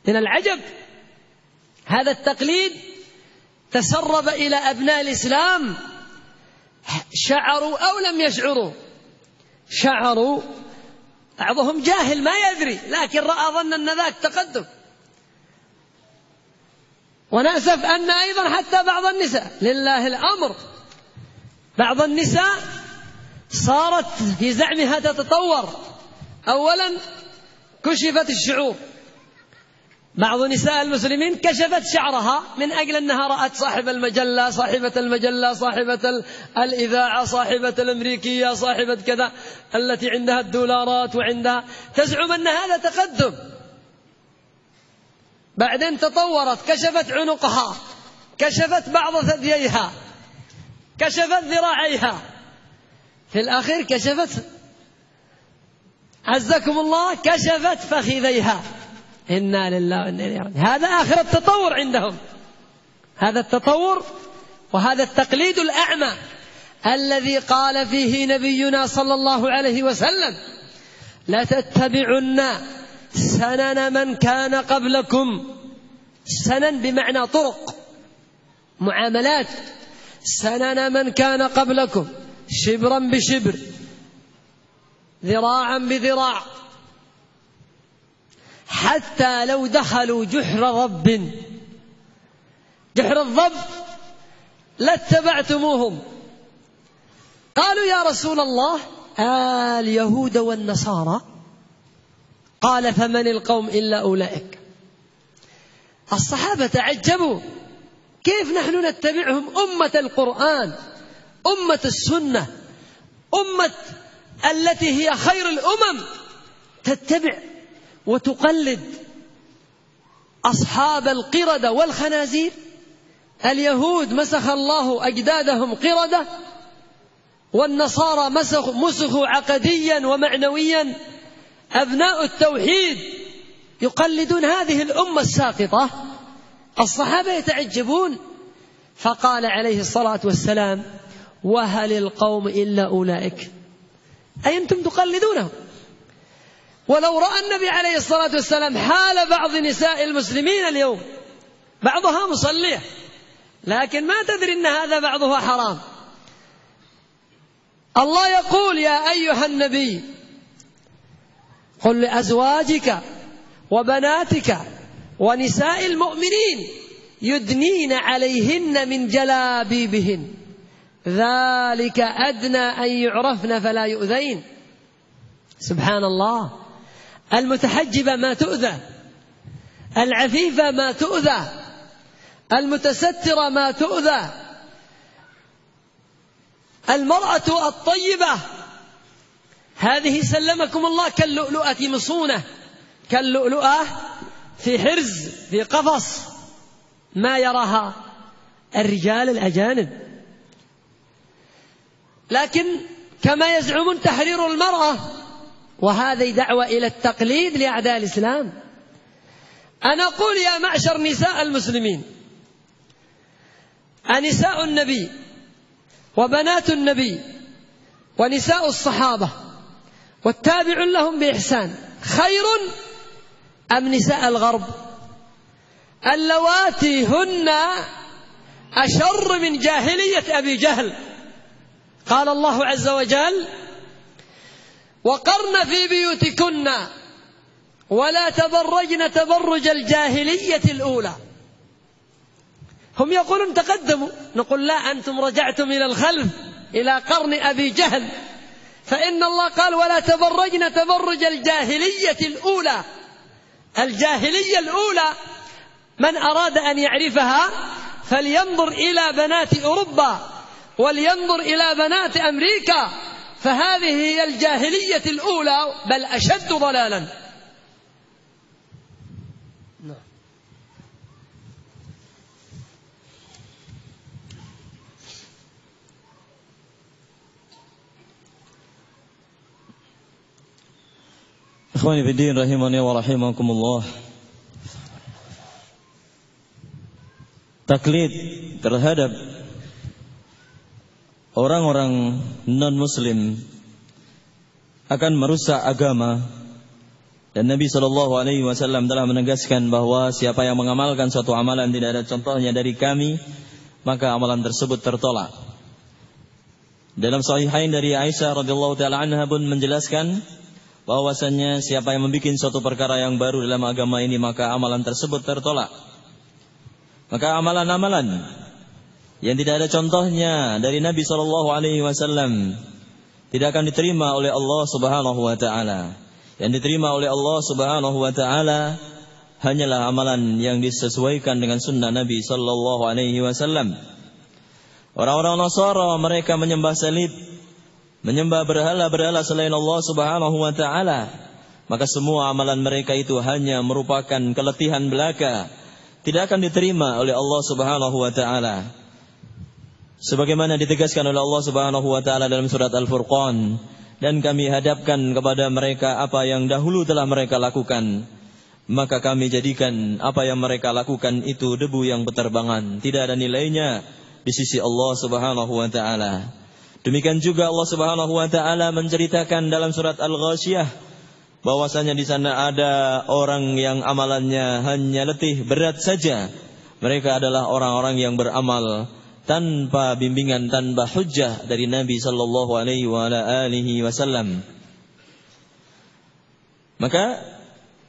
من العجب هذا التقليد تسرب إلى أبناء الإسلام، شعروا أو لم يشعروا، شعروا. بعضهم جاهل ما يدري، لكن رأى ظن أن ذاك تقدم. ونأسف أن أيضا حتى بعض النساء لله الأمر، بعض النساء صارت في زعمها تتطور. أولا كشفت الشعور، بعض نساء المسلمين كشفت شعرها من أجل أنها رأت صاحب المجلة، صاحبة المجلة، صاحبة الإذاعة، صاحبة الأمريكية، صاحبة كذا التي عندها الدولارات وعندها، تزعم أن هذا تقدم. بعدين تطورت، كشفت عنقها، كشفت بعض ثدييها، كشفت ذراعيها، في الأخير كشفت عزكم الله كشفت فخذيها. إنا لله وإنا إليه راجعون. هذا آخر التطور عندهم، هذا التطور وهذا التقليد الأعمى الذي قال فيه نبينا صلى الله عليه وسلم: لتتبعن سنن من كان قبلكم. سنن بمعنى طرق، معاملات. سنن من كان قبلكم شبرا بشبر ذراعا بذراع، حتى لو دخلوا جحر ضب، جحر الضب لاتبعتموهم. قالوا يا رسول الله اليهود والنصارى؟ قال فمن القوم إلا أولئك. الصحابة تعجبوا، كيف نحن نتبعهم؟ أمة القرآن، أمة السنة، أمة التي هي خير الأمم، تتبع وتقلد أصحاب القردة والخنازير. اليهود مسخ الله أجدادهم قردة، والنصارى مسخوا عقديا ومعنويا أبناء التوحيد، يقلدون هذه الأمة الساقطة. الصحابة يتعجبون، فقال عليه الصلاة والسلام: وهل القوم إلا أولئك؟ أي أنتم تقلدونهم. ولو رأى النبي عليه الصلاة والسلام حال بعض نساء المسلمين اليوم، بعضها مصلية لكن ما تدري أن هذا بعضها حرام. الله يقول: يا أيها النبي قل لأزواجك وبناتك ونساء المؤمنين يدنين عليهن من جلابيبهن ذلك أدنى أن يعرفن فلا يؤذين. سبحان الله، المتحجبة ما تؤذى، العفيفة ما تؤذى، المتسترة ما تؤذى، المرأة الطيبة هذه سلمكم الله كاللؤلؤة مصونة، كاللؤلؤة في حرز في قفص، ما يراها الرجال الأجانب. لكن كما يزعمون تحرير المرأة، وهذه دعوة إلى التقليد لأعداء الإسلام. أنا أقول يا معشر نساء المسلمين، أنساء النبي وبنات النبي ونساء الصحابة والتابع لهم بإحسان خير أم نساء الغرب اللواتي هن أشر من جاهلية أبي جهل؟ قال الله عز وجل: وقرن في بيوتكن ولا تبرجن تبرج الجاهلية الأولى. هم يقولون تقدموا، نقول لا، أنتم رجعتم إلى الخلف إلى قرن أبي جهل، فإن الله قال ولا تبرجن تبرج الجاهلية الأولى. الجاهلية الأولى من أراد أن يعرفها فلينظر إلى بنات أوروبا ولينظر إلى بنات أمريكا، فهذه هي الجاهلية الأولى بل أشد ضلالا. Ikhwani fiddin rahimani wa rahimakumullah. Taklid terhadap orang-orang non-muslim akan merusak agama, dan Nabi SAW telah menegaskan bahwa siapa yang mengamalkan suatu amalan tidak ada contohnya dari kami, maka amalan tersebut tertolak. Dalam Sahihain dari Aisyah radhiyallahu taala anha pun menjelaskan bahwasannya siapa yang membuat suatu perkara yang baru dalam agama ini, maka amalan tersebut tertolak. Maka amalan-amalan yang tidak ada contohnya dari Nabi SAW tidak akan diterima oleh Allah Subhanahu wa taala. Yang diterima oleh Allah Subhanahu wa taala hanyalah amalan yang disesuaikan dengan sunnah Nabi sallallahu alaihi wasallam. Orang-orang Nasara mereka menyembah salib, menyembah berhala-berhala selain Allah Subhanahu wa taala, maka semua amalan mereka itu hanya merupakan keletihan belaka, tidak akan diterima oleh Allah Subhanahu wa taala. Sebagaimana ditegaskan oleh Allah Subhanahu wa taala dalam surat Al-Furqan, dan kami hadapkan kepada mereka apa yang dahulu telah mereka lakukan, maka kami jadikan apa yang mereka lakukan itu debu yang berterbangan, tidak ada nilainya di sisi Allah Subhanahu wa taala. Demikian juga Allah Subhanahu wa taala menceritakan dalam surat Al-Ghasyiyah bahwasanya di sana ada orang yang amalannya hanya letih berat saja. Mereka adalah orang-orang yang beramal tanpa bimbingan, tanpa hujjah dari Nabi sallallahu alaihi wa ala alihi wasallam. Maka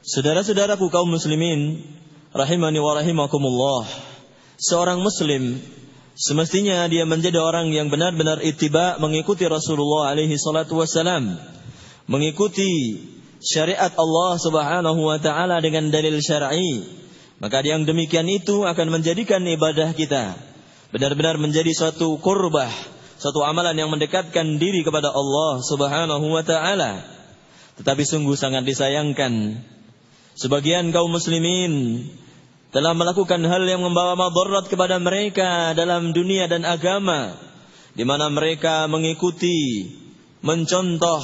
saudara-saudaraku kaum muslimin rahimani wa rahimakumullah, seorang muslim semestinya dia menjadi orang yang benar-benar ittiba, mengikuti Rasulullah alaihi salatu wassalam, mengikuti syariat Allah Subhanahu wa taala dengan dalil syar'i. Maka yang demikian itu akan menjadikan ibadah kita benar-benar menjadi suatu qurbah, suatu amalan yang mendekatkan diri kepada Allah Subhanahu wa taala. Tetapi sungguh sangat disayangkan sebagian kaum muslimin telah melakukan hal yang membawa madarat kepada mereka dalam dunia dan agama, di mana mereka mengikuti, mencontoh,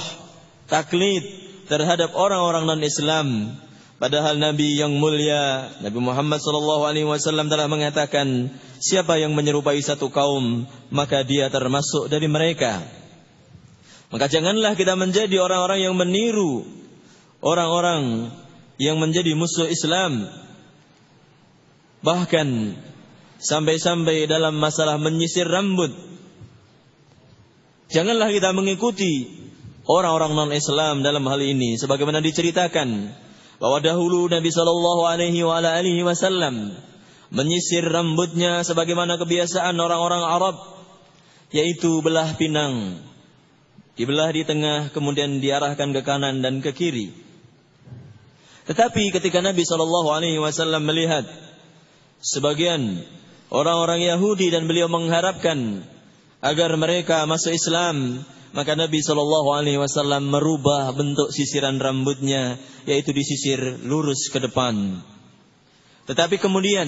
taklid terhadap orang-orang non-Islam. Padahal Nabi yang mulia, Nabi Muhammad SAW telah mengatakan, siapa yang menyerupai satu kaum, maka dia termasuk dari mereka. Maka janganlah kita menjadi orang-orang yang meniru orang-orang yang menjadi musuh Islam. Bahkan sampai-sampai dalam masalah menyisir rambut, janganlah kita mengikuti orang-orang non-Islam dalam hal ini. Sebagaimana diceritakan bahwa dahulu Nabi sallallahu alaihi wasallam menyisir rambutnya sebagaimana kebiasaan orang-orang Arab, yaitu belah pinang, dibelah di tengah kemudian diarahkan ke kanan dan ke kiri. Tetapi ketika Nabi sallallahu alaihi wasallam melihat sebagian orang-orang Yahudi dan beliau mengharapkan agar mereka masuk Islam, maka Nabi SAW merubah bentuk sisiran rambutnya, yaitu disisir lurus ke depan. Tetapi kemudian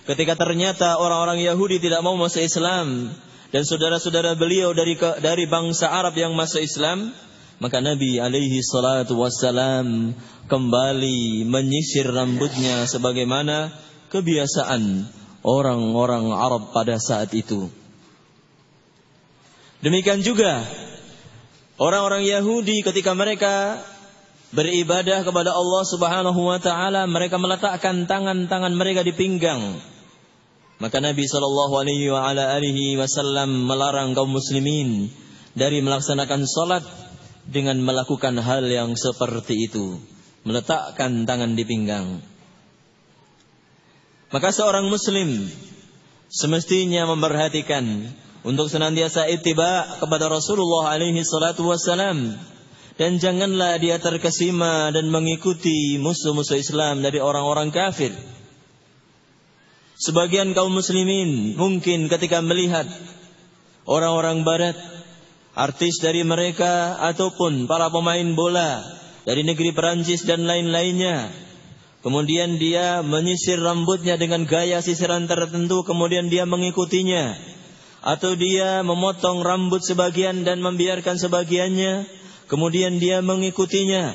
ketika ternyata orang-orang Yahudi tidak mau masuk Islam dan saudara-saudara beliau dari bangsa Arab yang masuk Islam, maka Nabi SAW kembali menyisir rambutnya sebagaimana kebiasaan orang-orang Arab pada saat itu. Demikian juga orang-orang Yahudi ketika mereka beribadah kepada Allah Subhanahu wa taala, mereka meletakkan tangan-tangan mereka di pinggang. Maka Nabi sallallahu alaihi wasallam melarang kaum muslimin dari melaksanakan salat dengan melakukan hal yang seperti itu, meletakkan tangan di pinggang. Maka seorang muslim semestinya memperhatikan untuk senantiasa ittiba kepada Rasulullah alaihi salatu wassalam, dan janganlah dia terkesima dan mengikuti musuh-musuh Islam dari orang-orang kafir. Sebagian kaum muslimin mungkin ketika melihat orang-orang barat, artis dari mereka ataupun para pemain bola dari negeri Perancis dan lain-lainnya, kemudian dia menyisir rambutnya dengan gaya sisiran tertentu, kemudian dia mengikutinya. Atau dia memotong rambut sebagian dan membiarkan sebagiannya, kemudian dia mengikutinya.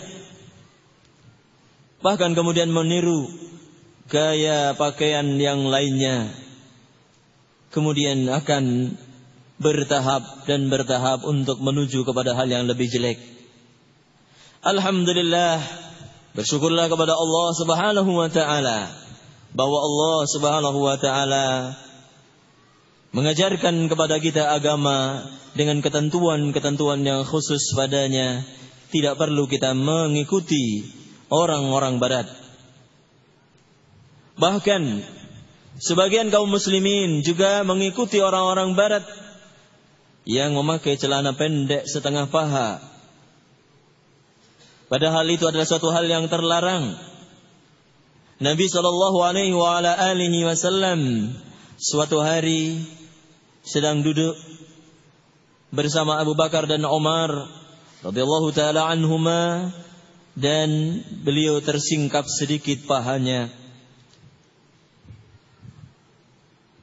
Bahkan kemudian meniru gaya pakaian yang lainnya. Kemudian akan bertahap dan bertahap untuk menuju kepada hal yang lebih jelek. Alhamdulillah, bersyukurlah kepada Allah Subhanahu wa taala bahwa Allah Subhanahu wa taala mengajarkan kepada kita agama dengan ketentuan-ketentuan yang khusus padanya. Tidak perlu kita mengikuti orang-orang barat. Bahkan sebagian kaum muslimin juga mengikuti orang-orang barat yang memakai celana pendek setengah paha. Padahal itu adalah suatu hal yang terlarang. Nabi SAW suatu hari sedang duduk bersama Abu Bakar dan Umar radhiyallahu taala anhuma, dan beliau tersingkap sedikit pahanya.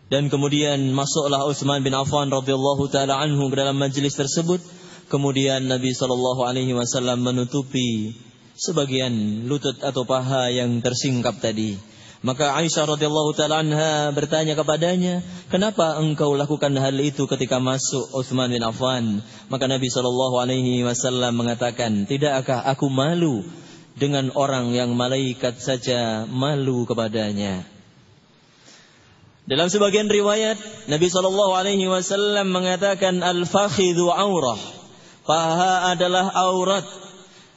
Dan kemudian masuklah Utsman bin Affan radhiyallahu taala anhu ke dalam majelis tersebut. Kemudian Nabi SAW menutupi sebagian lutut atau paha yang tersingkap tadi. Maka Aisyah radhiyallahu taala anha bertanya kepadanya, "Kenapa engkau lakukan hal itu ketika masuk Utsman bin Affan?" Maka Nabi SAW mengatakan, "Tidakkah aku malu dengan orang yang malaikat saja malu kepadanya?" Dalam sebagian riwayat Nabi SAW mengatakan, "Al-fakhidhu aurah." Paha adalah aurat.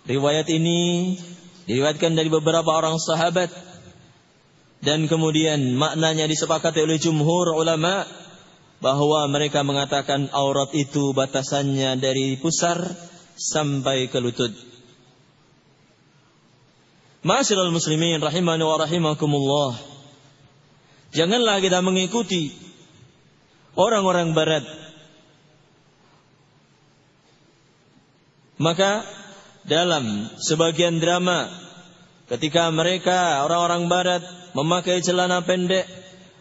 Riwayat ini diriwayatkan dari beberapa orang sahabat. Dan kemudian maknanya disepakati oleh jumhur ulama bahwa mereka mengatakan aurat itu batasannya dari pusar sampai ke lutut. Ma'asyiral muslimin rahimani wa rahimakumullah. Janganlah kita mengikuti orang-orang barat. Maka dalam sebagian drama, ketika mereka orang-orang barat memakai celana pendek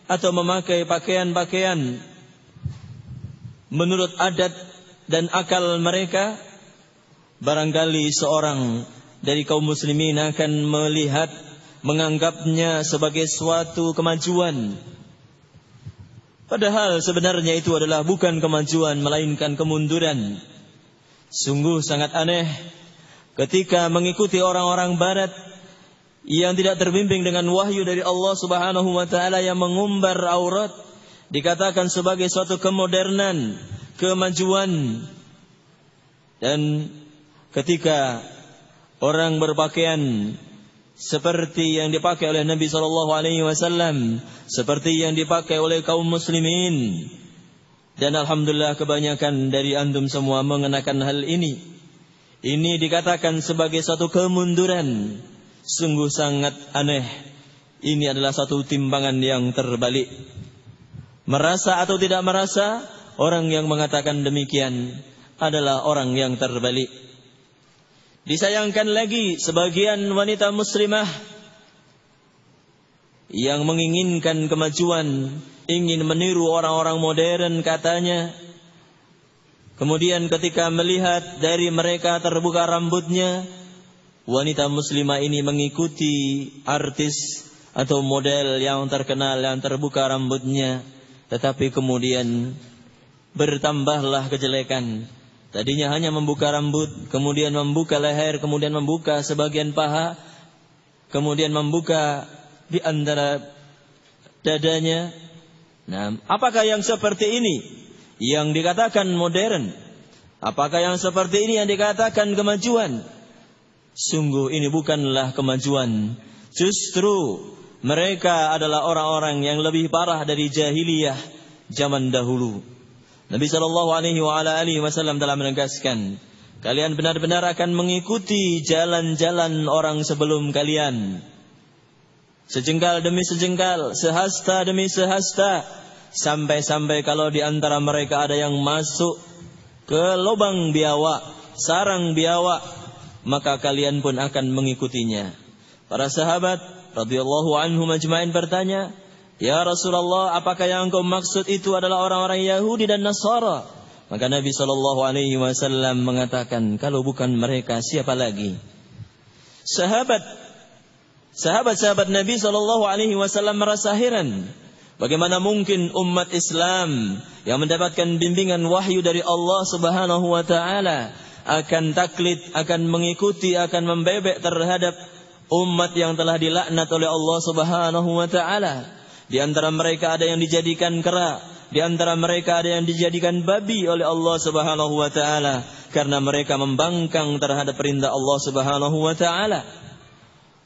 atau memakai pakaian-pakaian menurut adat dan akal mereka, barangkali seorang dari kaum muslimin akan melihat, menganggapnya sebagai suatu kemajuan. Padahal sebenarnya itu adalah bukan kemajuan, melainkan kemunduran. Sungguh sangat aneh ketika mengikuti orang-orang barat yang tidak terbimbing dengan wahyu dari Allah Subhanahu wa taala yang mengumbar aurat, dikatakan sebagai suatu kemodernan, kemajuan. Dan ketika orang berpakaian seperti yang dipakai oleh Nabi SAW, seperti yang dipakai oleh kaum muslimin, dan alhamdulillah kebanyakan dari antum semua mengenakan hal ini dikatakan sebagai suatu kemunduran. Sungguh sangat aneh. Ini adalah satu timbangan yang terbalik. Merasa atau tidak merasa, orang yang mengatakan demikian adalah orang yang terbalik. Disayangkan lagi sebagian wanita muslimah yang menginginkan kemajuan, ingin meniru orang-orang modern katanya. Kemudian ketika melihat dari mereka terbuka rambutnya, wanita muslimah ini mengikuti artis atau model yang terkenal yang terbuka rambutnya. Tetapi kemudian bertambahlah kejelekan. Tadinya hanya membuka rambut, kemudian membuka leher, kemudian membuka sebagian paha, kemudian membuka di antara dadanya. Nah, apakah yang seperti ini yang dikatakan modern? Apakah yang seperti ini yang dikatakan kemajuan? Sungguh ini bukanlah kemajuan. Justru mereka adalah orang-orang yang lebih parah dari jahiliyah zaman dahulu. Nabi SAW telah menegaskan, kalian benar-benar akan mengikuti jalan-jalan orang sebelum kalian, sejengkal demi sejengkal, sehasta demi sehasta, sampai-sampai kalau di antara mereka ada yang masuk ke lubang biawak, sarang biawak, maka kalian pun akan mengikutinya. Para sahabat radhiyallahu anhum ajma'in bertanya, ya Rasulullah, apakah yang engkau maksud itu adalah orang-orang Yahudi dan Nasara? Maka Nabi SAW mengatakan, kalau bukan mereka siapa lagi? Sahabat-sahabat Nabi SAW merasa heran, bagaimana mungkin umat Islam yang mendapatkan bimbingan wahyu dari Allah Subhanahu wa taala akan taklid, akan mengikuti, akan membebek terhadap umat yang telah dilaknat oleh Allah Subhanahu wa taala. Di antara mereka ada yang dijadikan kera, di antara mereka ada yang dijadikan babi oleh Allah Subhanahu wa taala karena mereka membangkang terhadap perintah Allah Subhanahu wa taala.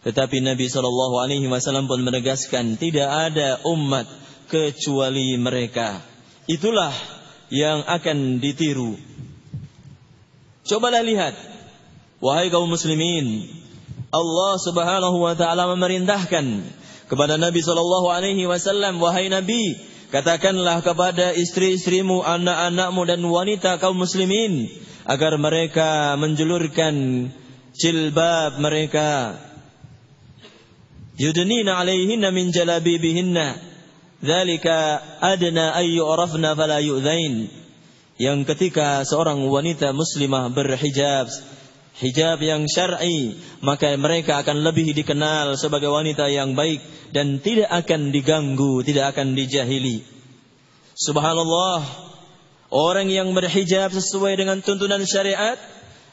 Tetapi Nabi SAW pun menegaskan, tidak ada umat kecuali mereka. Itulah yang akan ditiru. Cobalah lihat, wahai kaum muslimin, Allah Subhanahu wa taala memerintahkan kepada Nabi SAW, wahai Nabi, katakanlah kepada istri-istrimu, anak-anakmu dan wanita kaum muslimin agar mereka menjulurkan jilbab mereka. Yudnina 'alaihinna min jalabibihinna, dzalika adna ay yu'rafna fala yu'dzain. Yang ketika seorang wanita muslimah berhijab, hijab yang syar'i, maka mereka akan lebih dikenal sebagai wanita yang baik dan tidak akan diganggu, tidak akan dijahili. Subhanallah, orang yang berhijab sesuai dengan tuntunan syariat,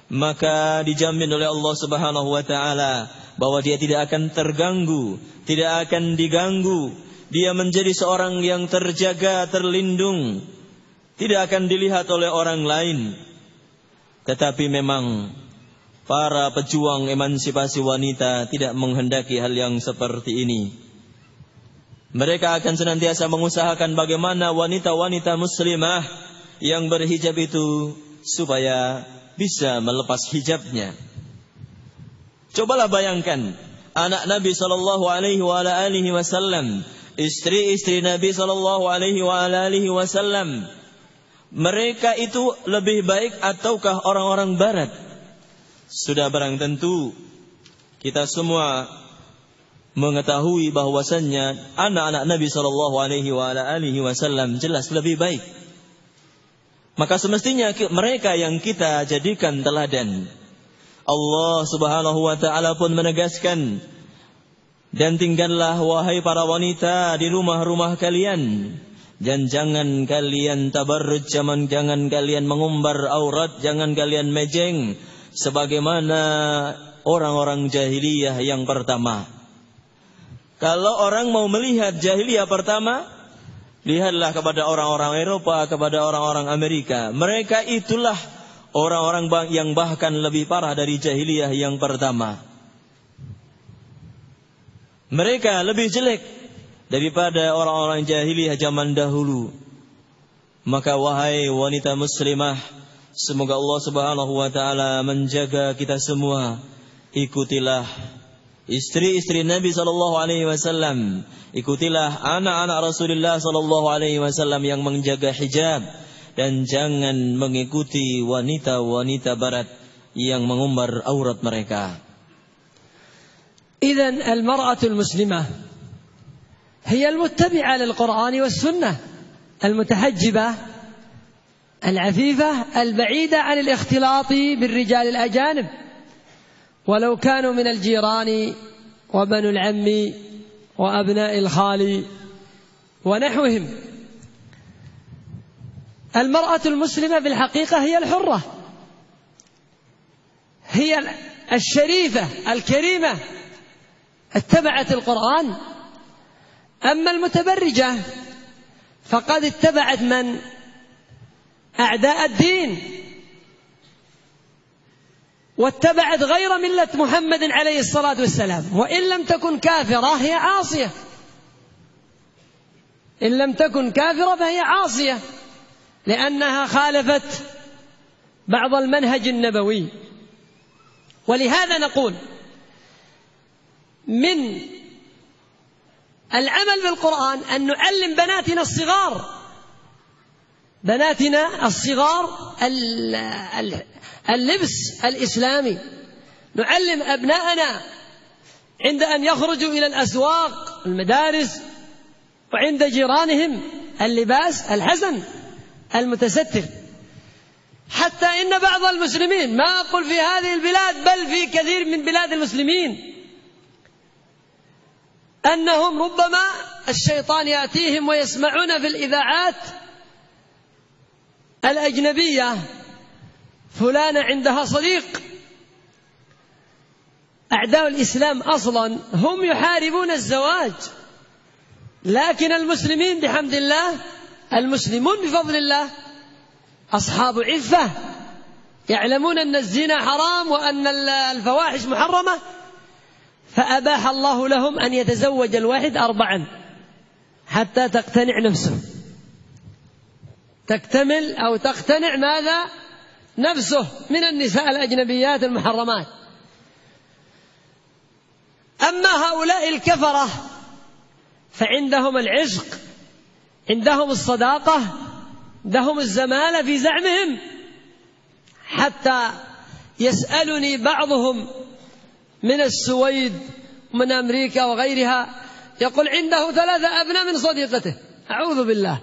maka dijamin oleh Allah Subhanahu wa taala bahwa dia tidak akan terganggu, tidak akan diganggu. Dia menjadi seorang yang terjaga, terlindung, tidak akan dilihat oleh orang lain. Tetapi memang para pejuang emansipasi wanita tidak menghendaki hal yang seperti ini. Mereka akan senantiasa mengusahakan bagaimana wanita-wanita muslimah yang berhijab itu supaya bisa melepas hijabnya. Cobalah bayangkan anak Nabi SAW, istri-istri Nabi SAW, mereka itu lebih baik ataukah orang-orang Barat? Sudah barang tentu kita semua mengetahui bahwasannya anak-anak Nabi SAW jelas lebih baik. Maka semestinya mereka yang kita jadikan teladan. Allah Subhanahu wa taala pun menegaskan, dan tinggallah wahai para wanita di rumah-rumah kalian, dan jangan kalian tabarruj, jangan kalian mengumbar aurat, jangan kalian mejeng sebagaimana orang-orang jahiliyah yang pertama. Kalau orang mau melihat jahiliyah pertama, lihatlah kepada orang-orang Eropa, kepada orang-orang Amerika. Mereka itulah orang-orang yang bahkan lebih parah dari jahiliyah yang pertama. Mereka lebih jelek daripada orang-orang jahiliyah zaman dahulu. Maka wahai wanita muslimah, semoga Allah Subhanahu wa taala menjaga kita semua. Ikutilah istri-istri Nabi SAW, ikutilah anak-anak Rasulullah SAW yang menjaga hijab, dan jangan mengikuti wanita-wanita Barat yang mengumbar aurat mereka. إذن المرأة المسلمة هي المتبعة للقرآن والسنة، المتحجبة العفيفة البعيدة عن الاختلاط بالرجال الأجانب، ولو كانوا من الجيران وبنو العم وأبناء الخال ونحوهم. المرأة المسلمة في الحقيقة هي الحرة، هي الشريفة الكريمة، اتبعت القرآن. أما المتبرجة فقد اتبعت من؟ أعداء الدين. واتبعت غير ملة محمد عليه الصلاة والسلام، وإن لم تكن كافرة هي عاصية، إن لم تكن كافرة فهي عاصية، لأنها خالفت بعض المنهج النبوي. ولهذا نقول من العمل بالقرآن أن نعلم بناتنا الصغار اللبس الإسلامي، نعلم أبناءنا عند أن يخرجوا إلى الأسواق المدارس وعند جيرانهم اللباس الحسن المتستر، حتى إن بعض المسلمين، ما أقول في هذه البلاد بل في كثير من بلاد المسلمين، أنهم ربما الشيطان يأتيهم ويسمعون في الإذاعات الأجنبية فلانة عندها صديق. أعداء الإسلام أصلا هم يحاربون الزواج، لكن المسلمين بحمد الله، المسلمون بفضل الله أصحاب عفة، يعلمون أن الزنا حرام وأن الفواحش محرمة، فأباح الله لهم أن يتزوج الواحد 4 حتى تقتنع نفسه، تكتمل أو تقتنع ماذا؟ نفسه من النساء الأجنبيات المحرمات. أما هؤلاء الكفرة فعندهم العشق، عندهم الصداقة، عندهم الزمالة في زعمهم، حتى يسألني بعضهم من السويد ومن أمريكا وغيرها، يقول عنده 3 أبناء من صديقته، أعوذ بالله،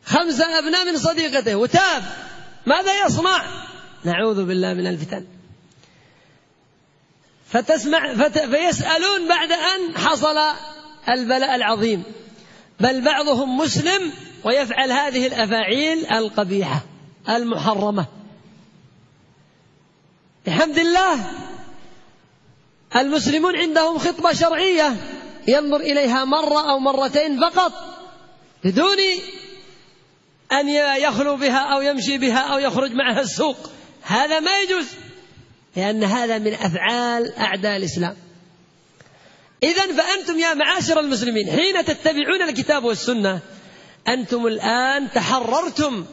5 أبناء من صديقته وتاب، ماذا يصنع؟ نعوذ بالله من الفتن. فيسألون بعد أن حصل البلاء العظيم، بل بعضهم مسلم ويفعل هذه الأفاعيل القبيحة المحرمة. بحمد الله المسلمون عندهم خطبة شرعية ينظر إليها مرة أو مرتين فقط بدون أن يخلو بها أو يمشي بها أو يخرج معها السوق، هذا ما يجوز، لأن هذا من أفعال أعداء الإسلام. إذن فأنتم يا معاشر المسلمين حين تتبعون الكتاب والسنة أنتم الآن تحررتم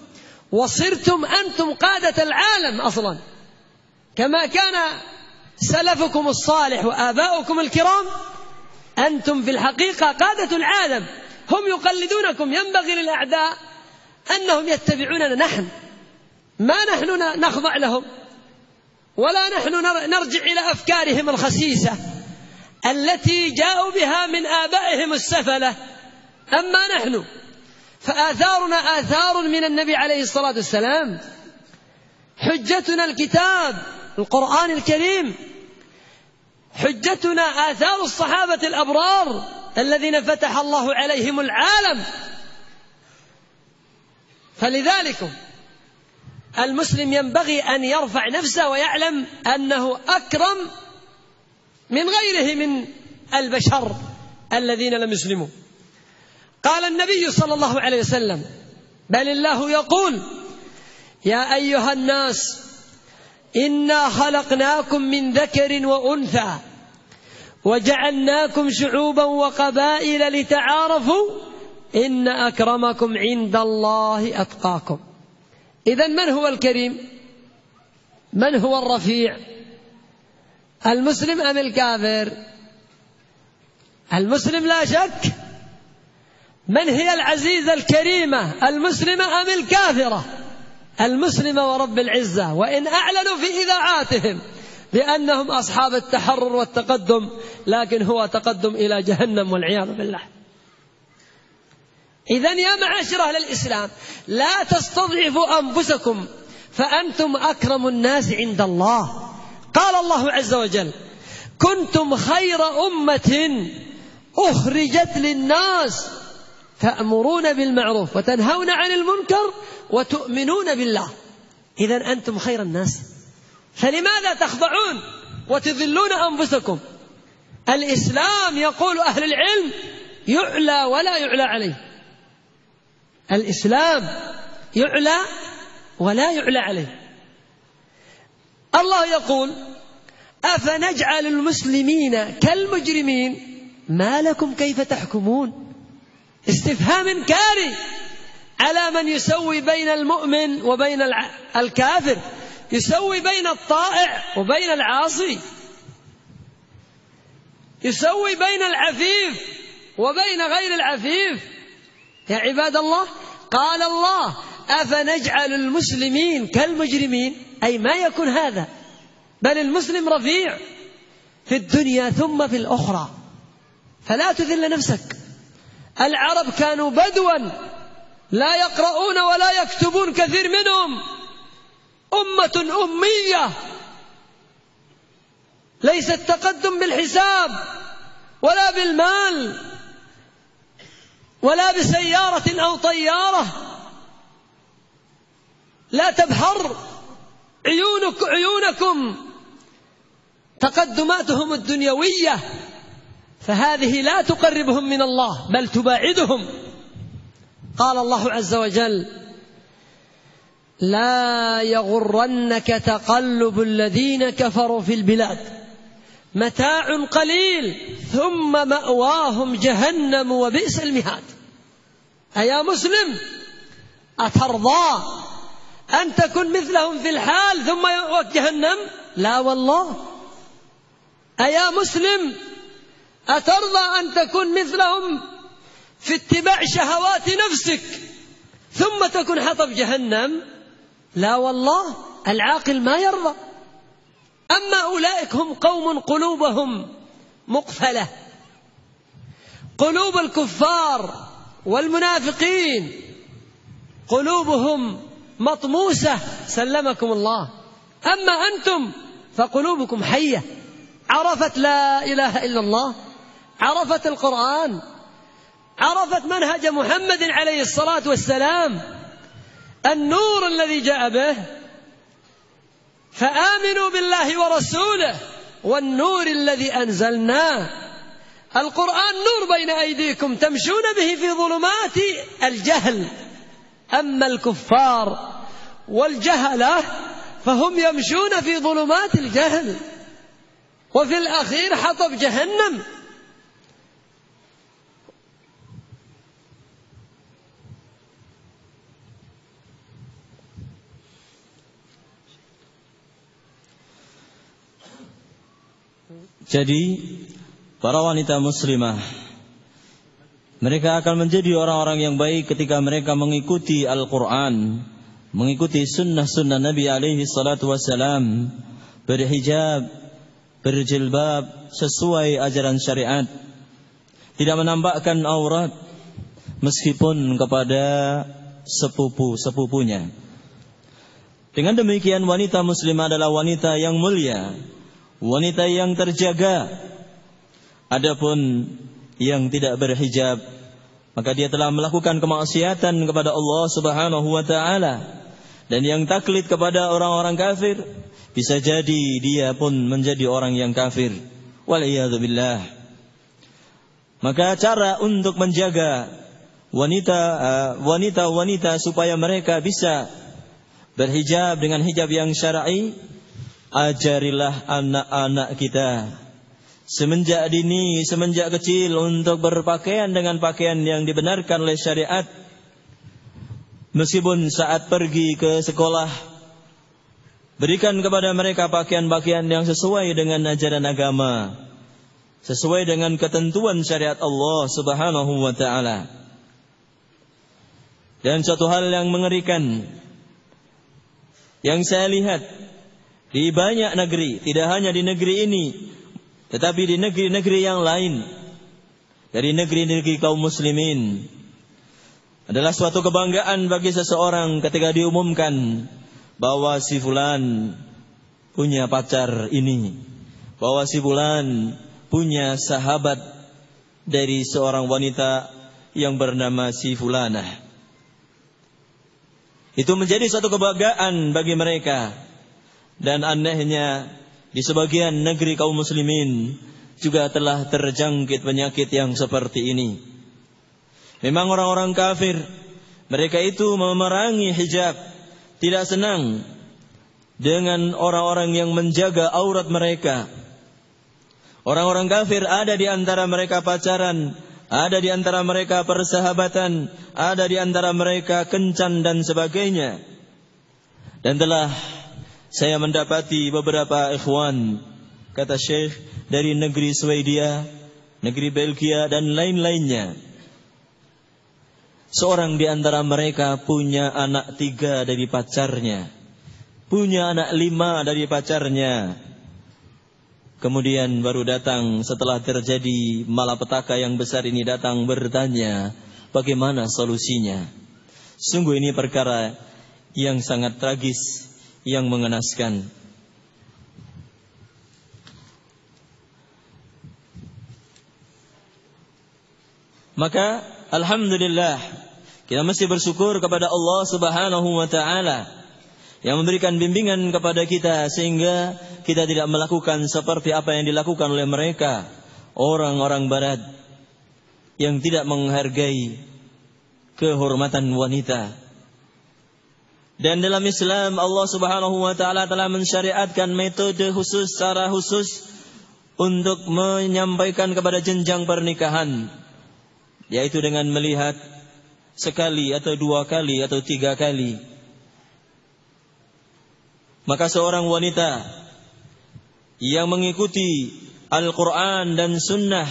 وصرتم أنتم قادة العالم أصلا، كما كان سلفكم الصالح وآباؤكم الكرام، أنتم في الحقيقة قادة العالم، هم يقلدونكم. ينبغي للأعداء أنهم يتبعوننا نحن، ما نحن نخضع لهم ولا نحن نرجع إلى أفكارهم الخسيسة التي جاءوا بها من آبائهم السفلة. أما نحن فآثارنا آثار من النبي عليه الصلاة والسلام، حجتنا الكتاب القرآن الكريم، حجتنا آثار الصحابة الأبرار الذين فتح الله عليهم العالم. فلذلك المسلم ينبغي أن يرفع نفسه ويعلم أنه أكرم من غيره من البشر الذين لم يسلموا. قال النبي صلى الله عليه وسلم: بل الله يقول: يا أيها الناس إنا خلقناكم من ذكر وأنثى وجعلناكم شعوبا وقبائل لتعارفوا إن أكرمكم عند الله أتقاكم. إذن من هو الكريم؟ من هو الرفيع؟ المسلم أم الكافر؟ المسلم لا شك. من هي العزيزة الكريمة، المسلمة أم الكافرة؟ المسلمة ورب العزة، وإن أعلنوا في إذاعاتهم بأنهم أصحاب التحرر والتقدم، لكن هو تقدم إلى جهنم والعياذ بالله. إذن يا معاشر أهل الإسلام لا تستضعفوا أنفسكم، فأنتم أكرم الناس عند الله. قال الله عز وجل: كنتم خير أمة أخرجت للناس تأمرون بالمعروف وتنهون عن المنكر وتؤمنون بالله. إذن أنتم خير الناس، فلماذا تخضعون وتذلون أنفسكم؟ الإسلام يقول أهل العلم يعلى ولا يعلى عليه، الإسلام يعلى ولا يعلى عليه. الله يقول أفنجعل المسلمين كالمجرمين ما لكم كيف تحكمون. استفهام إنكاري على من يسوي بين المؤمن وبين الكافر، يسوي بين الطائع وبين العاصي، يسوي بين العفيف وبين غير العفيف. يا عباد الله، قال الله أفنجعل المسلمين كالمجرمين، أي ما يكون هذا، بل المسلم رفيع في الدنيا ثم في الأخرى، فلا تذل نفسك. العرب كانوا بدوا لا يقرؤون ولا يكتبون، كثير منهم أمة أمية، ليس التقدم بالحساب ولا بالمال ولا بسيارة أو طيارة. لا تبحر عيونكم تقدماتهم الدنيوية، فهذه لا تقربهم من الله بل تباعدهم. قال الله عز وجل لا يغرنك تقلب الذين كفروا في البلاد متاع قليل ثم مأواهم جهنم وبئس المهاد. أيا مسلم، أترضى أن تكن مثلهم في الحال ثم يأواك جهنم؟ لا والله. أيا مسلم، أترضى أن تكن مثلهم في اتباع شهوات نفسك ثم تكن حطب جهنم؟ لا والله، العاقل ما يرضى. أما أولئك هم قوم قلوبهم مقفلة، قلوب الكفار والمنافقين قلوبهم مطموسة سلمكم الله. أما أنتم فقلوبكم حية، عرفت لا إله إلا الله، عرفت القرآن، عرفت منهج محمد عليه الصلاة والسلام، النور الذي جاء به. فآمنوا بالله ورسوله والنور الذي أنزلناه. القرآن نور بين أيديكم تمشون به في ظلمات الجهل. أما الكفار والجهلة فهم يمشون في ظلمات الجهل، وفي الأخير حطب جهنم. Jadi para wanita muslimah, mereka akan menjadi orang-orang yang baik ketika mereka mengikuti Al-Quran, mengikuti sunnah-sunnah Nabi alaihi salatu wassalam, berhijab, berjilbab sesuai ajaran syariat, tidak menampakkan aurat meskipun kepada sepupu-sepupunya. Dengan demikian wanita muslimah adalah wanita yang mulia, wanita yang terjaga. Adapun yang tidak berhijab, maka dia telah melakukan kemaksiatan kepada Allah Subhanahu wa taala. Dan yang taklid kepada orang-orang kafir, bisa jadi dia pun menjadi orang yang kafir. Wal'iyadzu billah. Maka cara untuk menjaga wanita-wanita supaya mereka bisa berhijab dengan hijab yang syar'i, ajarilah anak-anak kita semenjak dini, semenjak kecil untuk berpakaian dengan pakaian yang dibenarkan oleh syariat. Meskipun saat pergi ke sekolah, berikan kepada mereka pakaian-pakaian yang sesuai dengan ajaran agama, sesuai dengan ketentuan syariat Allah Subhanahu wa taala. Dan satu hal yang mengerikan yang saya lihat di banyak negeri, tidak hanya di negeri ini, tetapi di negeri-negeri yang lain, dari negeri-negeri kaum muslimin, adalah suatu kebanggaan bagi seseorang ketika diumumkan bahwa si fulan punya pacar ini, bahwa si fulan punya sahabat dari seorang wanita yang bernama si fulanah. Itu menjadi suatu kebanggaan bagi mereka. Dan anehnya di sebagian negeri kaum muslimin juga telah terjangkit penyakit yang seperti ini. Memang orang-orang kafir, mereka itu memerangi hijab, tidak senang dengan orang-orang yang menjaga aurat mereka. Orang-orang kafir ada di antara mereka pacaran, ada di antara mereka persahabatan, ada di antara mereka kencan dan sebagainya. Dan telah saya mendapati beberapa ikhwan, kata Syekh, dari negeri Swedia, negeri Belgia dan lain-lainnya. Seorang di antara mereka punya anak 3 dari pacarnya, punya anak 5 dari pacarnya. Kemudian baru datang setelah terjadi malapetaka yang besar ini, datang bertanya bagaimana solusinya. Sungguh ini perkara yang sangat tragis, yang mengenaskan. Maka alhamdulillah, kita mesti bersyukur kepada Allah Subhanahu wa taala yang memberikan bimbingan kepada kita sehingga kita tidak melakukan seperti apa yang dilakukan oleh mereka, orang-orang barat yang tidak menghargai kehormatan wanita. Dan dalam Islam Allah Subhanahu wa taala telah mensyariatkan metode khusus, cara khusus untuk menyampaikan kepada jenjang pernikahan, yaitu dengan melihat sekali atau 2 kali atau 3 kali. Maka seorang wanita yang mengikuti Al-Quran dan Sunnah,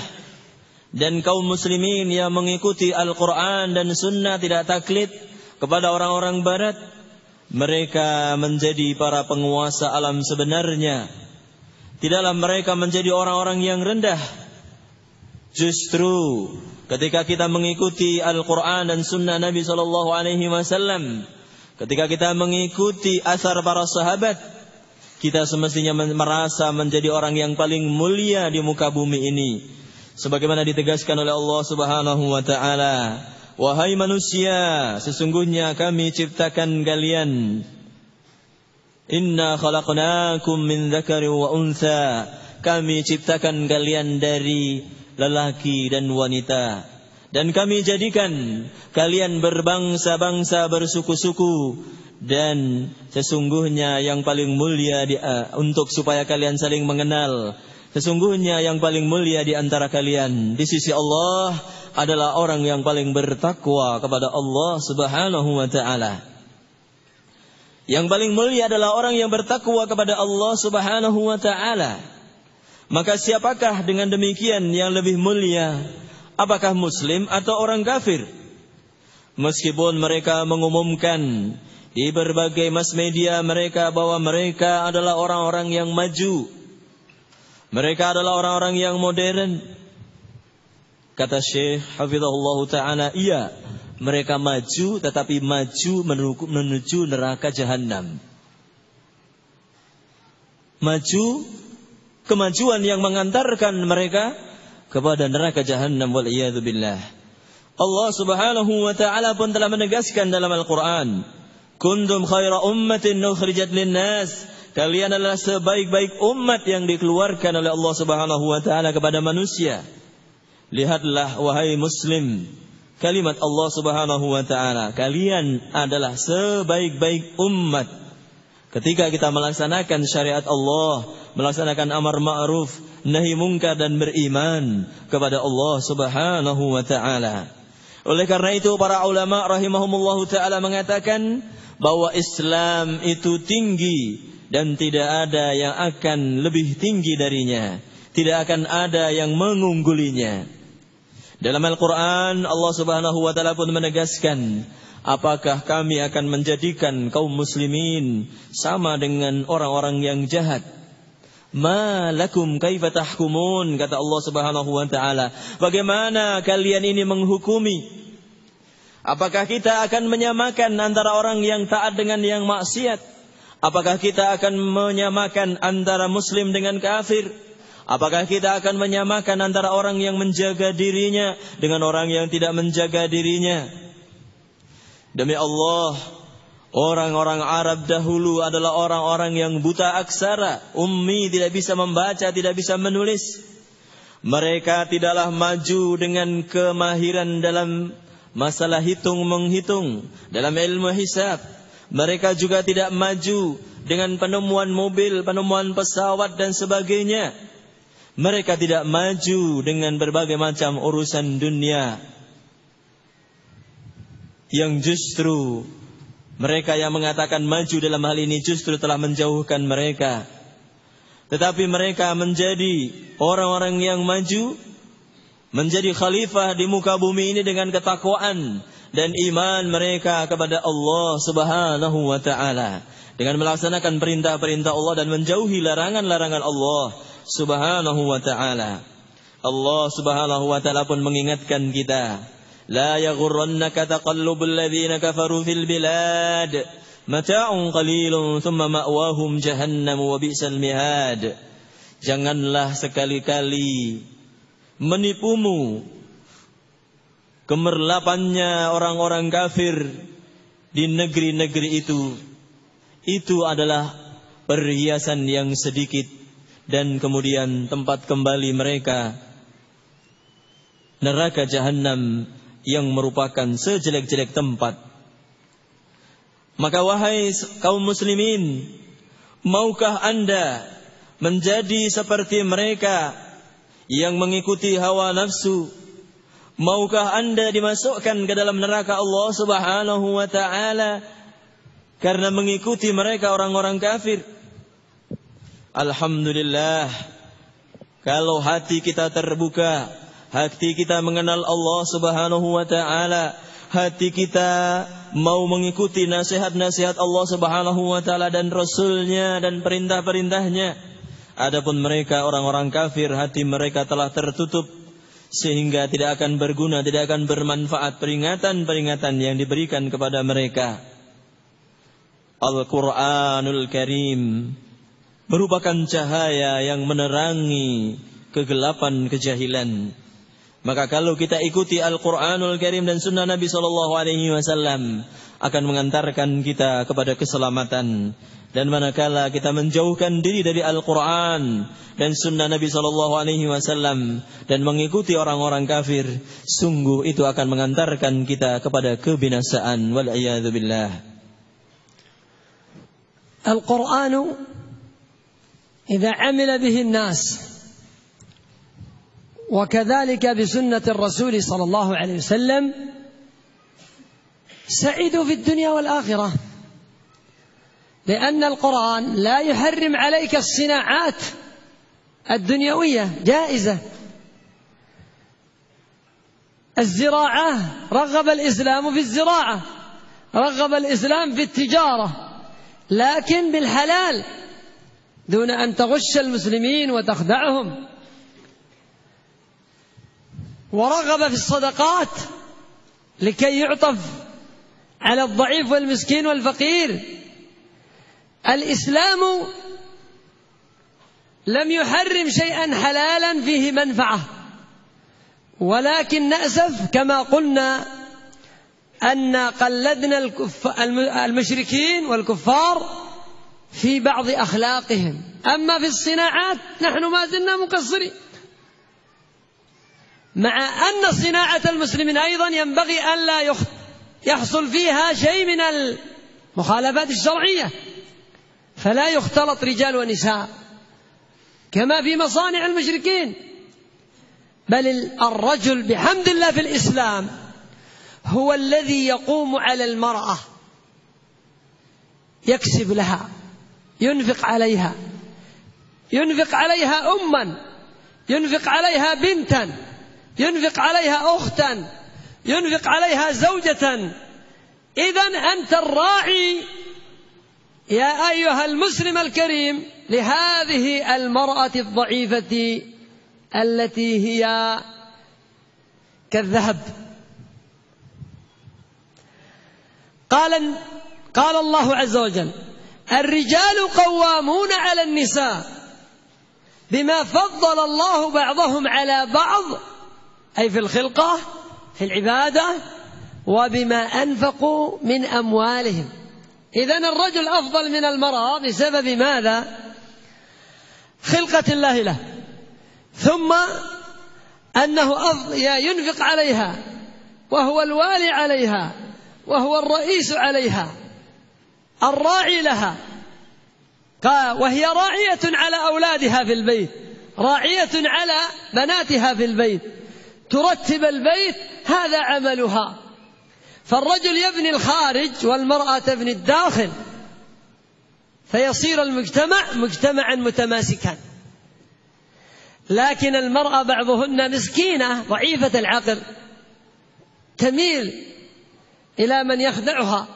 dan kaum muslimin yang mengikuti Al-Quran dan Sunnah, tidak taklid kepada orang-orang barat, mereka menjadi para penguasa alam sebenarnya. Tidaklah mereka menjadi orang-orang yang rendah. Justru ketika kita mengikuti Al-Quran dan Sunnah Nabi SAW, ketika kita mengikuti asar para sahabat, kita semestinya merasa menjadi orang yang paling mulia di muka bumi ini. Sebagaimana ditegaskan oleh Allah Subhanahu wa taala, wahai manusia, sesungguhnya kami ciptakan kalian. Inna khalaqnakum min dzakari wa untha. Kami ciptakan kalian dari lelaki dan wanita, dan kami jadikan kalian berbangsa-bangsa, bersuku-suku, dan sesungguhnya yang paling mulia untuk supaya kalian saling mengenal, sesungguhnya yang paling mulia di antara kalian di sisi Allah adalah orang yang paling bertakwa kepada Allah Subhanahu wa taala. Yang paling mulia adalah orang yang bertakwa kepada Allah Subhanahu wa taala. Maka siapakah dengan demikian yang lebih mulia? Apakah muslim atau orang kafir? Meskipun mereka mengumumkan di berbagai mass media mereka bahwa mereka adalah orang-orang yang maju, mereka adalah orang-orang yang modern. Kata Syekh Hafizahullah Ta'ala, iya, mereka maju, tetapi maju menuju neraka Jahannam. Maju, kemajuan yang mengantarkan mereka kepada neraka Jahannam, wal'iyadzubillah. Allah Subhanahu wa ta'ala pun telah menegaskan dalam Al-Quran, kuntum khaira ummatin ukhrijat linnas. Kalian adalah sebaik-baik umat yang dikeluarkan oleh Allah Subhanahu wa ta'ala kepada manusia. Lihatlah wahai muslim, kalimat Allah Subhanahu wa ta'ala, kalian adalah sebaik-baik umat. Ketika kita melaksanakan syariat Allah, melaksanakan amar ma'ruf, nahi mungkar, dan beriman kepada Allah Subhanahu wa ta'ala. Oleh karena itu para ulama rahimahumullahu ta'ala mengatakan bahwa Islam itu tinggi dan tidak ada yang akan lebih tinggi darinya, tidak akan ada yang mengunggulinya. Dalam Al-Quran Allah Subhanahu wa ta'ala pun menegaskan, apakah kami akan menjadikan kaum muslimin sama dengan orang-orang yang jahat? Ma lakum kaifa tahkumun, kata Allah Subhanahu wa ta'ala, bagaimana kalian ini menghukumi? Apakah kita akan menyamakan antara orang yang taat dengan yang maksiat? Apakah kita akan menyamakan antara muslim dengan kafir? Apakah kita akan menyamakan antara orang yang menjaga dirinya dengan orang yang tidak menjaga dirinya? Demi Allah, orang-orang Arab dahulu adalah orang-orang yang buta aksara, ummi, tidak bisa membaca, tidak bisa menulis. Mereka tidaklah maju dengan kemahiran dalam masalah hitung-menghitung, dalam ilmu hisab. Mereka juga tidak maju dengan penemuan mobil, penemuan pesawat dan sebagainya. Mereka tidak maju dengan berbagai macam urusan dunia. Yang justru mereka yang mengatakan maju dalam hal ini justru telah menjauhkan mereka. Tetapi mereka menjadi orang-orang yang maju, menjadi khalifah di muka bumi ini dengan ketakwaan dan iman mereka kepada Allah Subhanahu wa ta'ala, dengan melaksanakan perintah-perintah Allah dan menjauhi larangan-larangan Allah Subhanahu wa ta'ala. Allah Subhanahu wa ta'ala pun mengingatkan kita, la yaghurrannaka taqallubul ladzina kafaru fil bilad, mata'un qalilun thumma ma'wahum jahannam wa bi'sal mihad. Janganlah sekali-kali menipumu gemerlapannya orang-orang kafir di negeri-negeri itu. Itu adalah perhiasan yang sedikit dan kemudian tempat kembali mereka neraka jahanam yang merupakan sejelek-jelek tempat. Maka wahai kaum muslimin, maukah Anda menjadi seperti mereka yang mengikuti hawa nafsu? Maukah Anda dimasukkan ke dalam neraka Allah Subhanahu wa ta'ala karena mengikuti mereka orang-orang kafir? Alhamdulillah, kalau hati kita terbuka, hati kita mengenal Allah Subhanahu wa ta'ala, hati kita mau mengikuti nasihat-nasihat Allah Subhanahu wa ta'ala dan Rasulnya dan perintah-perintahnya. Adapun mereka orang-orang kafir, hati mereka telah tertutup sehingga tidak akan berguna, tidak akan bermanfaat peringatan-peringatan yang diberikan kepada mereka. Al-Quranul Karim merupakan cahaya yang menerangi kegelapan kejahilan. Maka kalau kita ikuti Al-Quranul Karim dan Sunnah Nabi SAW, akan mengantarkan kita kepada keselamatan. Dan manakala kita menjauhkan diri dari Al-Quran dan Sunnah Nabi SAW dan mengikuti orang-orang kafir, sungguh itu akan mengantarkan kita kepada kebinasaan. Wal'iyadzu billah. Al-Qur'anu idza 'amila bihi an-nas wa kadzalika bi sunnati ar-rasul sallallahu alaihi wasallam sa'idu fi ad-dunya wal akhirah. لأن القرآن لا يحرم عليك الصناعات الدنيوية جائزة. الزراعة رغب الإسلام في الزراعة، رغب الإسلام في التجارة، لكن بالحلال دون أن تغش المسلمين وتخدعهم. ورغب في الصدقات لكي يعطف على الضعيف والمسكين والفقير. الإسلام لم يحرم شيئا حلالا فيه منفعة، ولكن نأسف كما قلنا أن قلدنا المشركين والكفار في بعض أخلاقهم. أما في الصناعات نحن ما زلنا مقصرين، مع أن صناعة المسلمين أيضا ينبغي أن لا يحصل فيها شيء من المخالفات الشرعية، فلا يختلط رجال ونساء كما في مصانع المشركين. بل الرجل بحمد الله في الإسلام هو الذي يقوم على المرأة، يكسب لها، ينفق عليها، ينفق عليها أما، ينفق عليها بنتا، ينفق عليها أختا، ينفق عليها زوجة. إذن أنت الراعي يا أيها المسلم الكريم لهذه المرأة الضعيفة التي هي كالذهب. قال الله عز وجل: الرجال قوامون على النساء بما فضل الله بعضهم على بعض، أي في الخلقة، في العبادة، وبما أنفقوا من أموالهم. إذن الرجل أفضل من المرأة بسبب ماذا؟ خلقة الله له، ثم أنه ينفق عليها وهو الوالي عليها وهو الرئيس عليها. الراعي لها، وهي راعية على أولادها في البيت، راعية على بناتها في البيت، ترتب البيت، هذا عملها. فالرجل يبني الخارج والمرأة تبني الداخل، فيصير المجتمع مجتمعا متماسكا. لكن المرأة بعضهن مسكينة ضعيفة العقل، تميل إلى من يخدعها،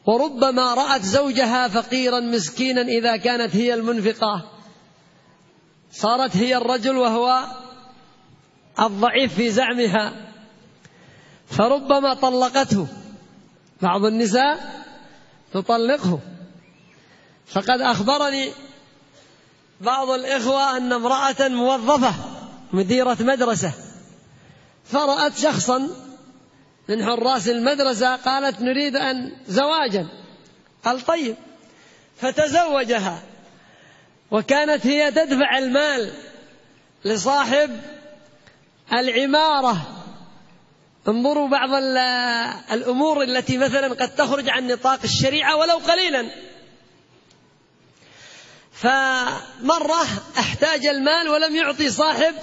وربما رأت زوجها فقيرا مسكينا إذا كانت هي المنفقة، صارت هي الرجل وهو الضعيف في زعمها، فربما طلقته. بعض النساء تطلقه. فقد أخبرني بعض الإخوة أن امرأة موظفة مديرة مدرسة فرأت شخصا من حراس المدرسة، قالت نريد أن زواجا، قال طيب، فتزوجها، وكانت هي تدفع المال لصاحب العمارة. انظروا بعض الأمور التي مثلا قد تخرج عن نطاق الشريعة ولو قليلا. فمرة احتاج المال ولم يعطي صاحب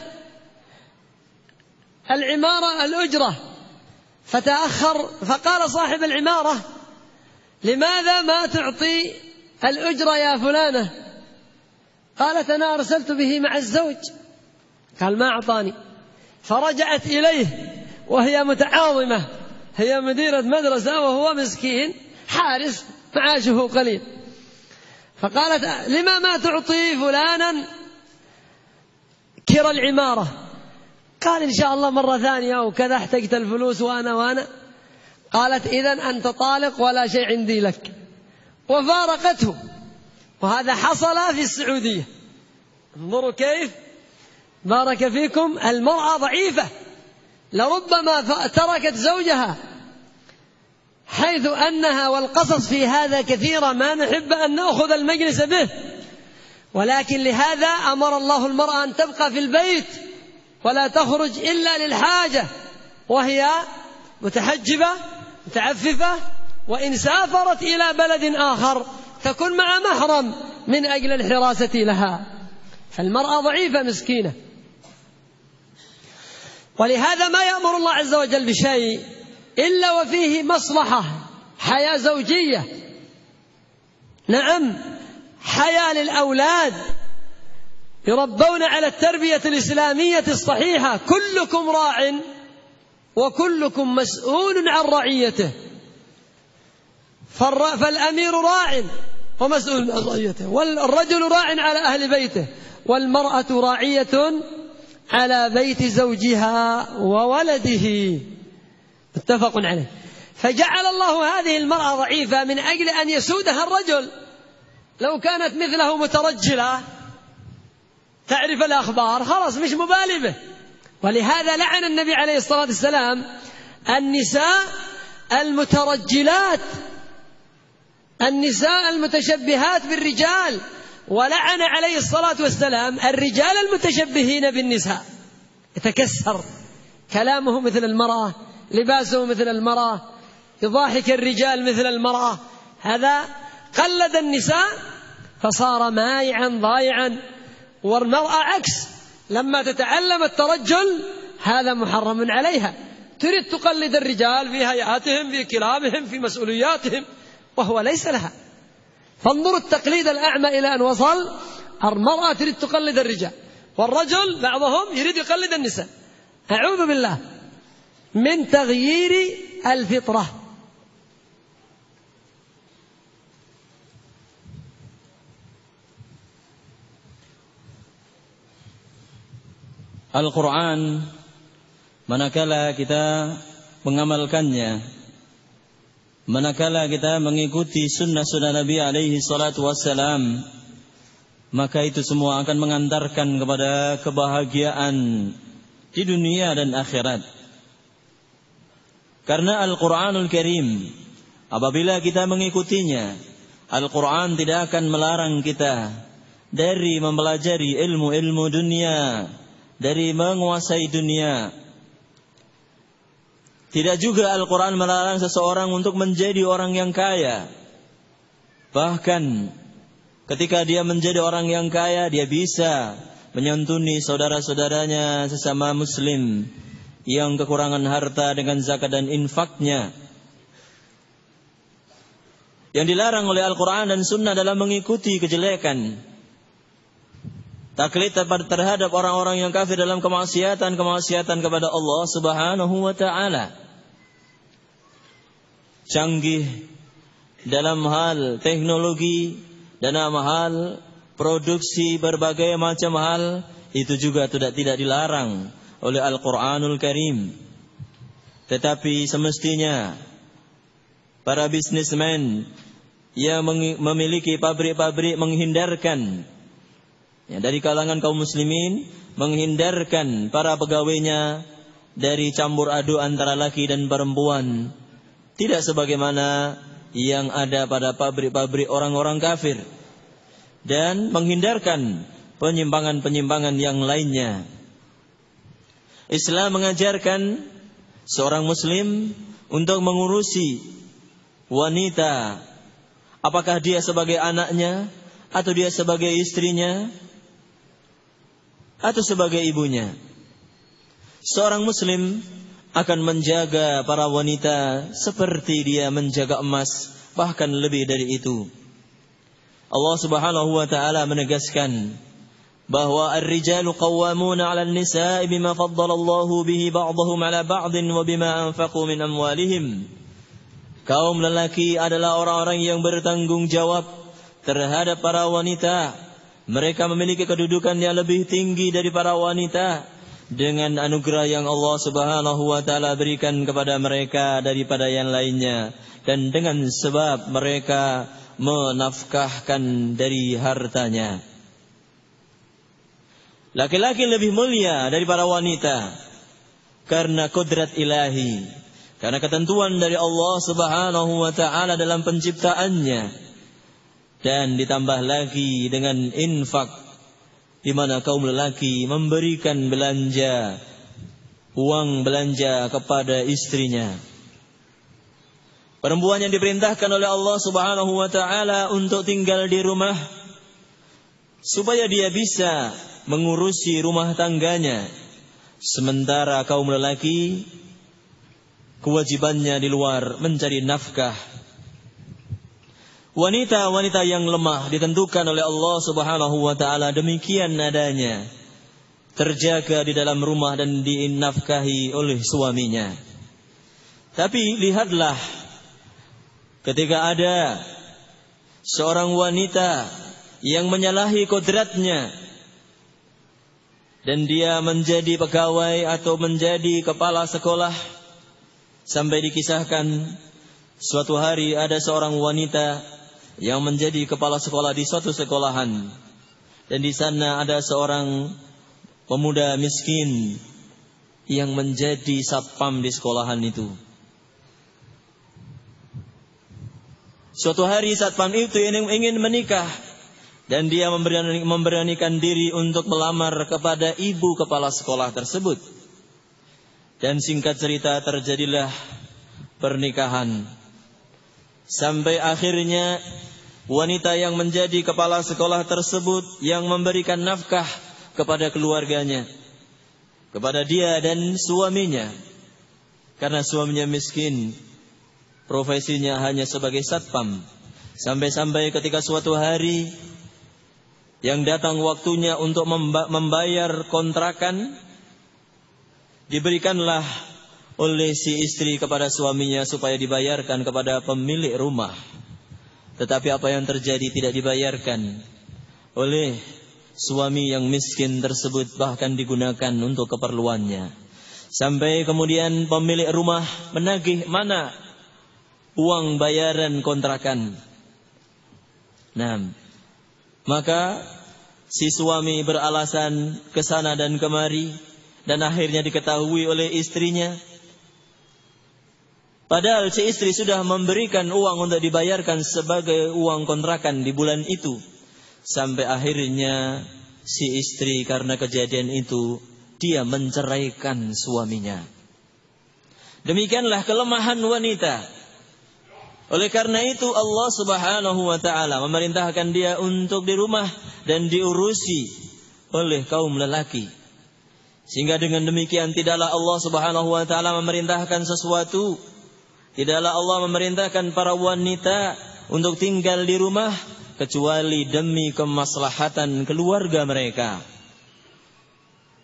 العمارة الأجرة، فتأخر، فقال صاحب العمارة لماذا ما تعطي الأجرة يا فلانة؟ قالت أنا أرسلت به مع الزوج. قال ما أعطاني. فرجعت إليه وهي متعاظمة، هي مديرة مدرسة وهو مسكين حارس معاشه قليل. فقالت لما ما تعطي فلانا كرى العمارة؟ قال إن شاء الله مرة ثانية وكذا، احتجت الفلوس وأنا. قالت إذن أنت طالق ولا شيء عندي لك، وفارقته. وهذا حصل في السعودية. انظروا كيف بارك فيكم المرأة ضعيفة، لربما تركت زوجها، حيث أنها، والقصص في هذا كثيرا ما نحب أن نأخذ المجلس به، ولكن لهذا أمر الله المرأة أن تبقى في البيت ولا تخرج إلا للحاجة، وهي متحجبة متعففة، وإن سافرت إلى بلد آخر تكون مع محرم من أجل الحراسة لها. فالمرأة ضعيفة مسكينة. ولهذا ما يأمر الله عز وجل بشيء إلا وفيه مصلحة، حياة زوجية، نعم، حياة للأولاد يربون على التربية الإسلامية الصحيحة. كلكم راع وكلكم مسؤول عن رعيته، فالأمير راع ومسؤول عن رعيته، والرجل راع على أهل بيته، والمرأة راعية على بيت زوجها وولده، متفق عليه. فجعل الله هذه المرأة ضعيفة من أجل أن يسودها الرجل. لو كانت مثله مترجلة تعرف الأخبار خلاص مش مبالي به. ولهذا لعن النبي عليه الصلاة والسلام النساء المترجلات، النساء المتشبهات بالرجال، ولعن عليه الصلاة والسلام الرجال المتشبهين بالنساء، يتكسر كلامه مثل المرأة، لباسه مثل المرأة، يضاحك الرجال مثل المرأة. هذا قلد النساء فصار مايعا ضايعا. والمرأة عكس، لما تتعلم الترجل هذا محرم عليها، تريد تقلد الرجال في هيئاتهم في كلامهم في مسؤولياتهم، وهو ليس لها. فانظروا التقليد الأعمى إلى أن وصل. المرأة تريد تقلد الرجال، والرجل بعضهم يريد يقلد النساء. أعوذ بالله من تغيير الفطرة. Al-Quran, manakala kita mengamalkannya, manakala kita mengikuti sunnah-sunnah Nabi alaihi salatu wassalam, maka itu semua akan mengantarkan kepada kebahagiaan di dunia dan akhirat. Karena Al-Quranul Karim, apabila kita mengikutinya, Al-Quran tidak akan melarang kita dari mempelajari ilmu-ilmu dunia, dari menguasai dunia. Tidak juga Al-Quran melarang seseorang untuk menjadi orang yang kaya. Bahkan ketika dia menjadi orang yang kaya, dia bisa menyantuni saudara-saudaranya sesama muslim yang kekurangan harta dengan zakat dan infaknya. Yang dilarang oleh Al-Quran dan Sunnah dalam mengikuti kejelekan, taklid terhadap orang-orang yang kafir dalam kemaksiatan kepada Allah Subhanahu wa ta'ala. Canggih dalam hal teknologi, dalam hal produksi berbagai macam hal, itu juga tidak dilarang oleh Al-Quranul Karim. Tetapi semestinya para bisnismen yang memiliki pabrik-pabrik menghindarkan dari kalangan kaum muslimin, menghindarkan para pegawainya dari campur aduk antara laki dan perempuan, tidak sebagaimana yang ada pada pabrik-pabrik orang-orang kafir, dan menghindarkan penyimpangan-penyimpangan yang lainnya. Islam mengajarkan seorang muslim untuk mengurusi wanita, apakah dia sebagai anaknya, atau dia sebagai istrinya, atau sebagai ibunya. Seorang muslim akan menjaga para wanita seperti dia menjaga emas, bahkan lebih dari itu. Allah Subhanahu wa ta'ala menegaskan bahwa ar-rijalu qawwamuna 'alan nisa'i bima faddala Allahu bihi ba'dahum 'ala ba'din wa bima anfaqu min amwalihim. Kaum lelaki adalah orang-orang yang bertanggung jawab terhadap para wanita. Mereka memiliki kedudukan yang lebih tinggi dari para wanita dengan anugerah yang Allah Subhanahu wa ta'ala berikan kepada mereka daripada yang lainnya, dan dengan sebab mereka menafkahkan dari hartanya. Laki-laki lebih mulia dari para wanita karena kodrat ilahi, karena ketentuan dari Allah Subhanahu wa ta'ala dalam penciptaannya. Dan ditambah lagi dengan infak, di mana kaum lelaki memberikan belanja, uang belanja kepada istrinya. Perempuan yang diperintahkan oleh Allah Subhanahu wa ta'ala untuk tinggal di rumah, supaya dia bisa mengurusi rumah tangganya. Sementara kaum lelaki kewajibannya di luar mencari nafkah. Wanita-wanita yang lemah ditentukan oleh Allah Subhanahu wa ta'ala demikian adanya, terjaga di dalam rumah dan dinafkahi oleh suaminya. Tapi lihatlah, ketika ada seorang wanita yang menyalahi kodratnya dan dia menjadi pegawai atau menjadi kepala sekolah, sampai dikisahkan suatu hari ada seorang wanita yang menjadi kepala sekolah di suatu sekolahan, dan di sana ada seorang pemuda miskin yang menjadi satpam di sekolahan itu. Suatu hari satpam itu ingin menikah, dan dia memberanikan diri untuk melamar kepada ibu kepala sekolah tersebut. Dan singkat cerita terjadilah pernikahan. Sampai akhirnya wanita yang menjadi kepala sekolah tersebut yang memberikan nafkah kepada keluarganya, kepada dia dan suaminya, karena suaminya miskin, profesinya hanya sebagai satpam. Sampai-sampai ketika suatu hari yang datang waktunya untuk membayar kontrakan, diberikanlah oleh si istri kepada suaminya supaya dibayarkan kepada pemilik rumah. Tetapi apa yang terjadi, tidak dibayarkan oleh suami yang miskin tersebut, bahkan digunakan untuk keperluannya. Sampai kemudian pemilik rumah menagih mana uang bayaran kontrakan. Nah, maka si suami beralasan ke sana dan kemari, dan akhirnya diketahui oleh istrinya. Padahal si istri sudah memberikan uang untuk dibayarkan sebagai uang kontrakan di bulan itu. Sampai akhirnya si istri karena kejadian itu, dia menceraikan suaminya. Demikianlah kelemahan wanita. Oleh karena itu Allah Subhanahu wa taala memerintahkan dia untuk di rumah dan diurusi oleh kaum lelaki. Sehingga dengan demikian tidaklah Allah Subhanahu wa taala memerintahkan sesuatu, tidaklah Allah memerintahkan para wanita untuk tinggal di rumah kecuali demi kemaslahatan keluarga mereka.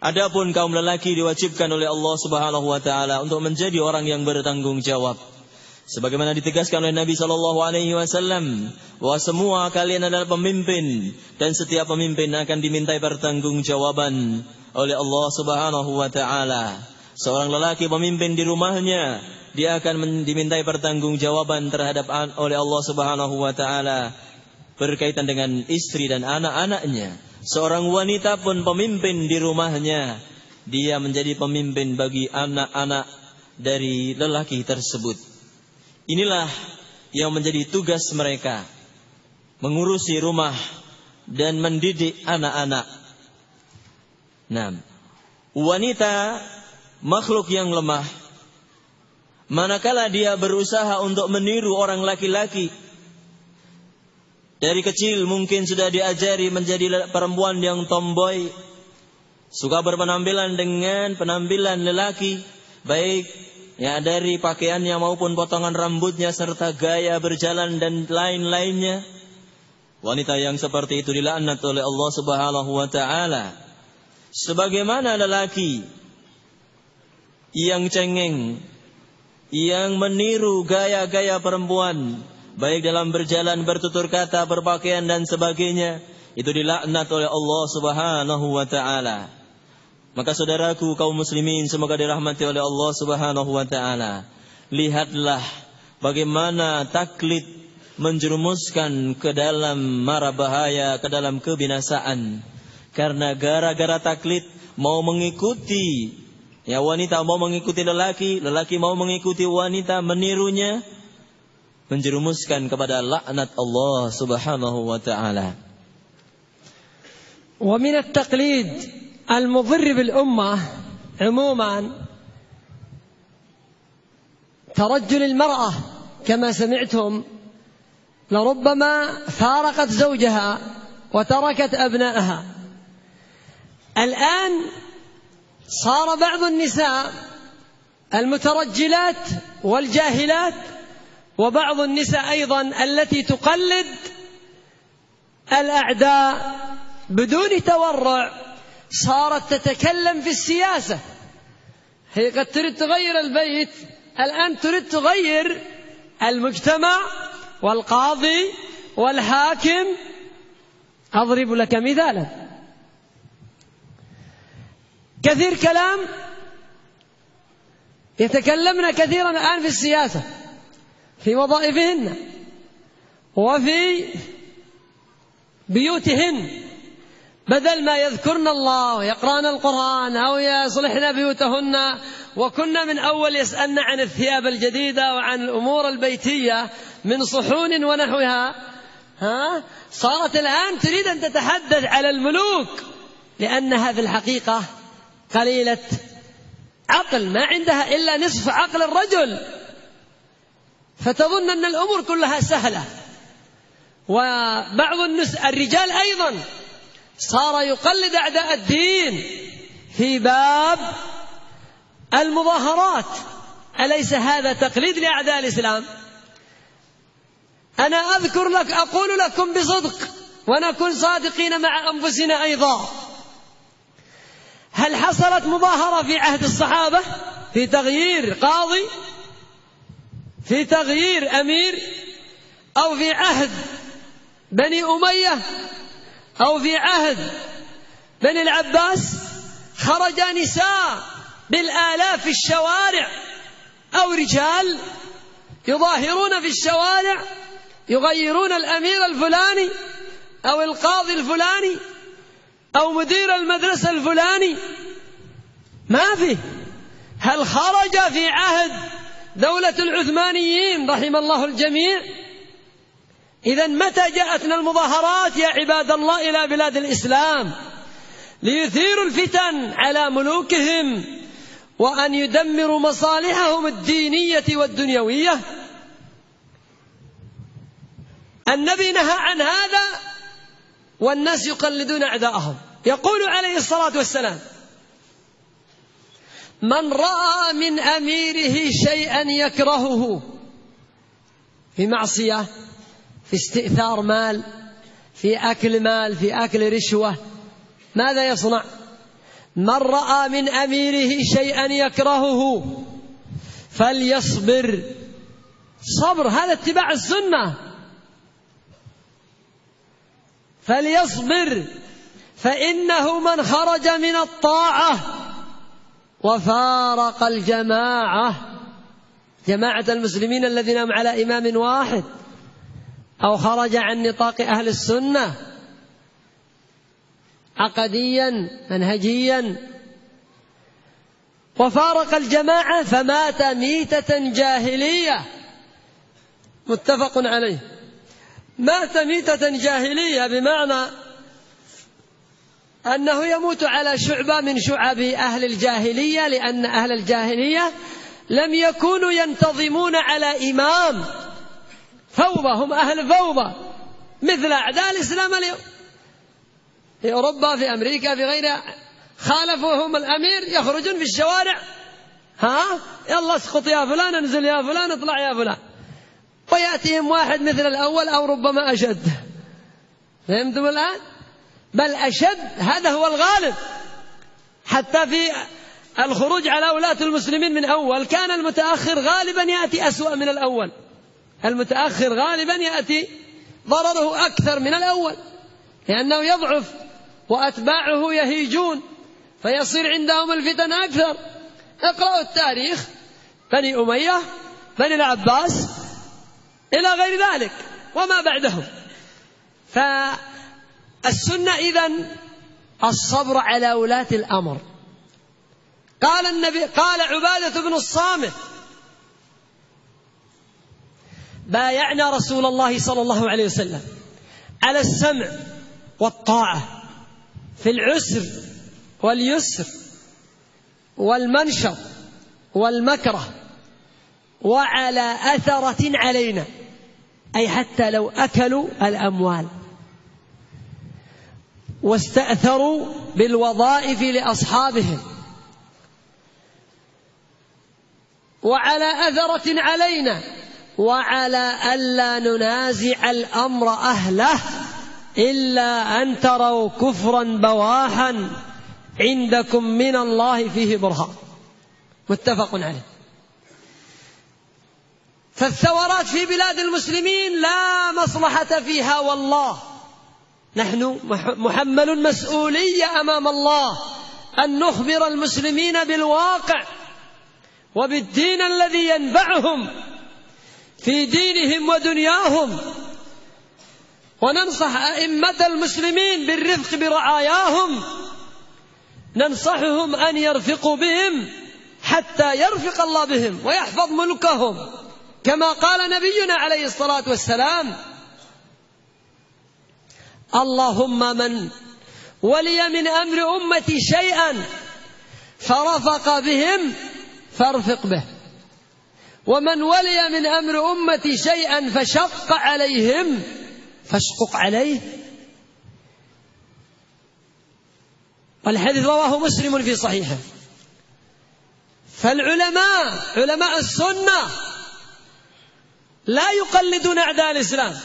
Adapun kaum lelaki diwajibkan oleh Allah Subhanahu wa taala untuk menjadi orang yang bertanggung jawab. Sebagaimana ditegaskan oleh Nabi sallallahu alaihi wasallam bahwa semua kalian adalah pemimpin dan setiap pemimpin akan dimintai pertanggungjawaban oleh Allah Subhanahu wa taala. Seorang lelaki pemimpin di rumahnya, dia akan dimintai pertanggungjawaban terhadap oleh Allah Subhanahu wa taala berkaitan dengan istri dan anak-anaknya. Seorang wanita pun pemimpin di rumahnya, dia menjadi pemimpin bagi anak-anak dari lelaki tersebut. Inilah yang menjadi tugas mereka, mengurusi rumah dan mendidik anak-anak. Nah, wanita makhluk yang lemah. Manakala dia berusaha untuk meniru orang laki-laki, dari kecil mungkin sudah diajari menjadi perempuan yang tomboy, suka berpenampilan dengan penampilan lelaki, baik dari pakaiannya maupun potongan rambutnya serta gaya berjalan dan lain-lainnya. Wanita yang seperti itu dilaknat oleh Allah Subhanahu wa taala. Sebagaimana lelaki yang cengeng, yang meniru gaya-gaya perempuan, baik dalam berjalan, bertutur kata, berpakaian dan sebagainya, itu dilaknat oleh Allah Subhanahu wa taala. Maka saudaraku kaum muslimin, semoga dirahmati oleh Allah Subhanahu wa taala, lihatlah bagaimana taklid menjerumuskan ke dalam mara bahaya, ke dalam kebinasaan. Karena gara-gara taklid mau mengikuti wanita mau mengikuti lelaki, lelaki mau mengikuti wanita, menirunya, menjerumuskan kepada laknat Allah Subhanahu wa taala. Wa min at-taqlid المضر بالأمة عموما ترجل المرأة كما سمعتم، لربما فارقت زوجها وتركت أبنائها. الآن صار بعض النساء المترجلات والجاهلات وبعض النساء أيضا التي تقلد الأعداء بدون تورع صارت تتكلم في السياسة. هي قد تريد تغير البيت، الآن تريد تغير المجتمع والقاضي والحاكم. أضرب لك مثالا، كثير كلام يتكلمن كثيرا الآن في السياسة، في وظائفهن وفي بيوتهن، بدل ما يذكرن الله ويقرأن القرآن أو يصلحن بيوتهن. وكنا من أول يسألن عن الثياب الجديدة وعن الأمور البيتية من صحون ونحوها، صارت الآن تريد أن تتحدث على الملوك، لأنها في الحقيقة قليلة عقل، ما عندها إلا نصف عقل الرجل، فتظن أن الأمور كلها سهلة. وبعض الرجال أيضا صار يقلد أعداء الدين في باب المظاهرات. أليس هذا تقليد لأعداء الإسلام؟ أنا أذكر لك، أقول لكم بصدق ونكون صادقين مع أنفسنا أيضا، هل حصلت مظاهرة في عهد الصحابة في تغيير قاضي، في تغيير أمير، أو في عهد بني أمية، أو في عهد بني العباس خرج نساء بالآلاف في الشوارع، أو رجال يظاهرون في الشوارع يغيرون الأمير الفلاني أو القاضي الفلاني أو مدير المدرسة الفلاني؟ ما في. هل خرج في عهد دولة العثمانيين رحم الله الجميع؟ إذن متى جاءتنا المظاهرات يا عباد الله إلى بلاد الإسلام ليثيروا الفتن على ملوكهم وأن يدمروا مصالحهم الدينية والدنيوية؟ النبي نهى عن هذا والناس يقلدون أعداءهم. يقول عليه الصلاة والسلام: من رأى من أميره شيئا يكرهه، في معصية، في استئثار مال، في أكل مال، في أكل رشوة، ماذا يصنع؟ من رأى من أميره شيئا يكرهه فليصبر. صبر هذا اتباع السنة. فليصبر فإنه من خرج من الطاعة وفارق الجماعة، جماعة المسلمين الذين هم على إمام واحد، أو خرج عن نطاق أهل السنة عقديا منهجيا، وفارق الجماعة فمات ميتة جاهلية. متفق عليه. مات ميتة جاهلية بمعنى أنه يموت على شعبة من شعب أهل الجاهلية، لأن أهل الجاهلية لم يكونوا ينتظمون على إمام، فوضى، هم أهل فوضى مثل أعداء الإسلام اليوم في أوروبا، في أمريكا، في غيرها. خالفوهم الأمير يخرجون في الشوارع، يلا اسقط يا فلان، انزل يا فلان، اطلع يا فلان، ويأتيهم واحد مثل الأول أو ربما أشد. فهمتم الآن؟ بل أشد، هذا هو الغالب. حتى في الخروج على ولاة المسلمين من أول كان المتأخر غالبا يأتي أسوأ من الأول. المتأخر غالبا يأتي ضرره أكثر من الأول، لأنه يضعف وأتباعه يهيجون فيصير عندهم الفتن أكثر. اقرأوا التاريخ، بني أمية، بني العباس، إلى غير ذلك وما بعدهم. فالسنة إذن الصبر على ولاة الأمر. قال النبي، قال عبادة بن الصامت: بايعنا رسول الله صلى الله عليه وسلم على السمع والطاعة في العسر واليسر والمنشط والمكره، وعلى أثرة علينا، أي حتى لو أكلوا الأموال واستأثروا بالوظائف لأصحابهم، وعلى أثرة علينا، وعلى ألا ننازع الأمر أهله إلا أن تروا كفرا بواحا عندكم من الله فيه برهان. متفق عليه. فالثورات في بلاد المسلمين لا مصلحة فيها والله. نحن محمل مسؤولية أمام الله أن نخبر المسلمين بالواقع وبالدين الذي ينفعهم في دينهم ودنياهم، وننصح أئمة المسلمين بالرفق برعاياهم، ننصحهم أن يرفقوا بهم حتى يرفق الله بهم ويحفظ ملكهم، كما قال نبينا عليه الصلاة والسلام: اللهم من ولي من أمر أمتي شيئا فرفق بهم فارفق به، ومن ولي من أمر أمتي شيئا فشق عليهم فاشقق عليه. والحديث رواه مسلم في صحيحه. فالعلماء، علماء السنة، لا يقلدون أعداء الإسلام،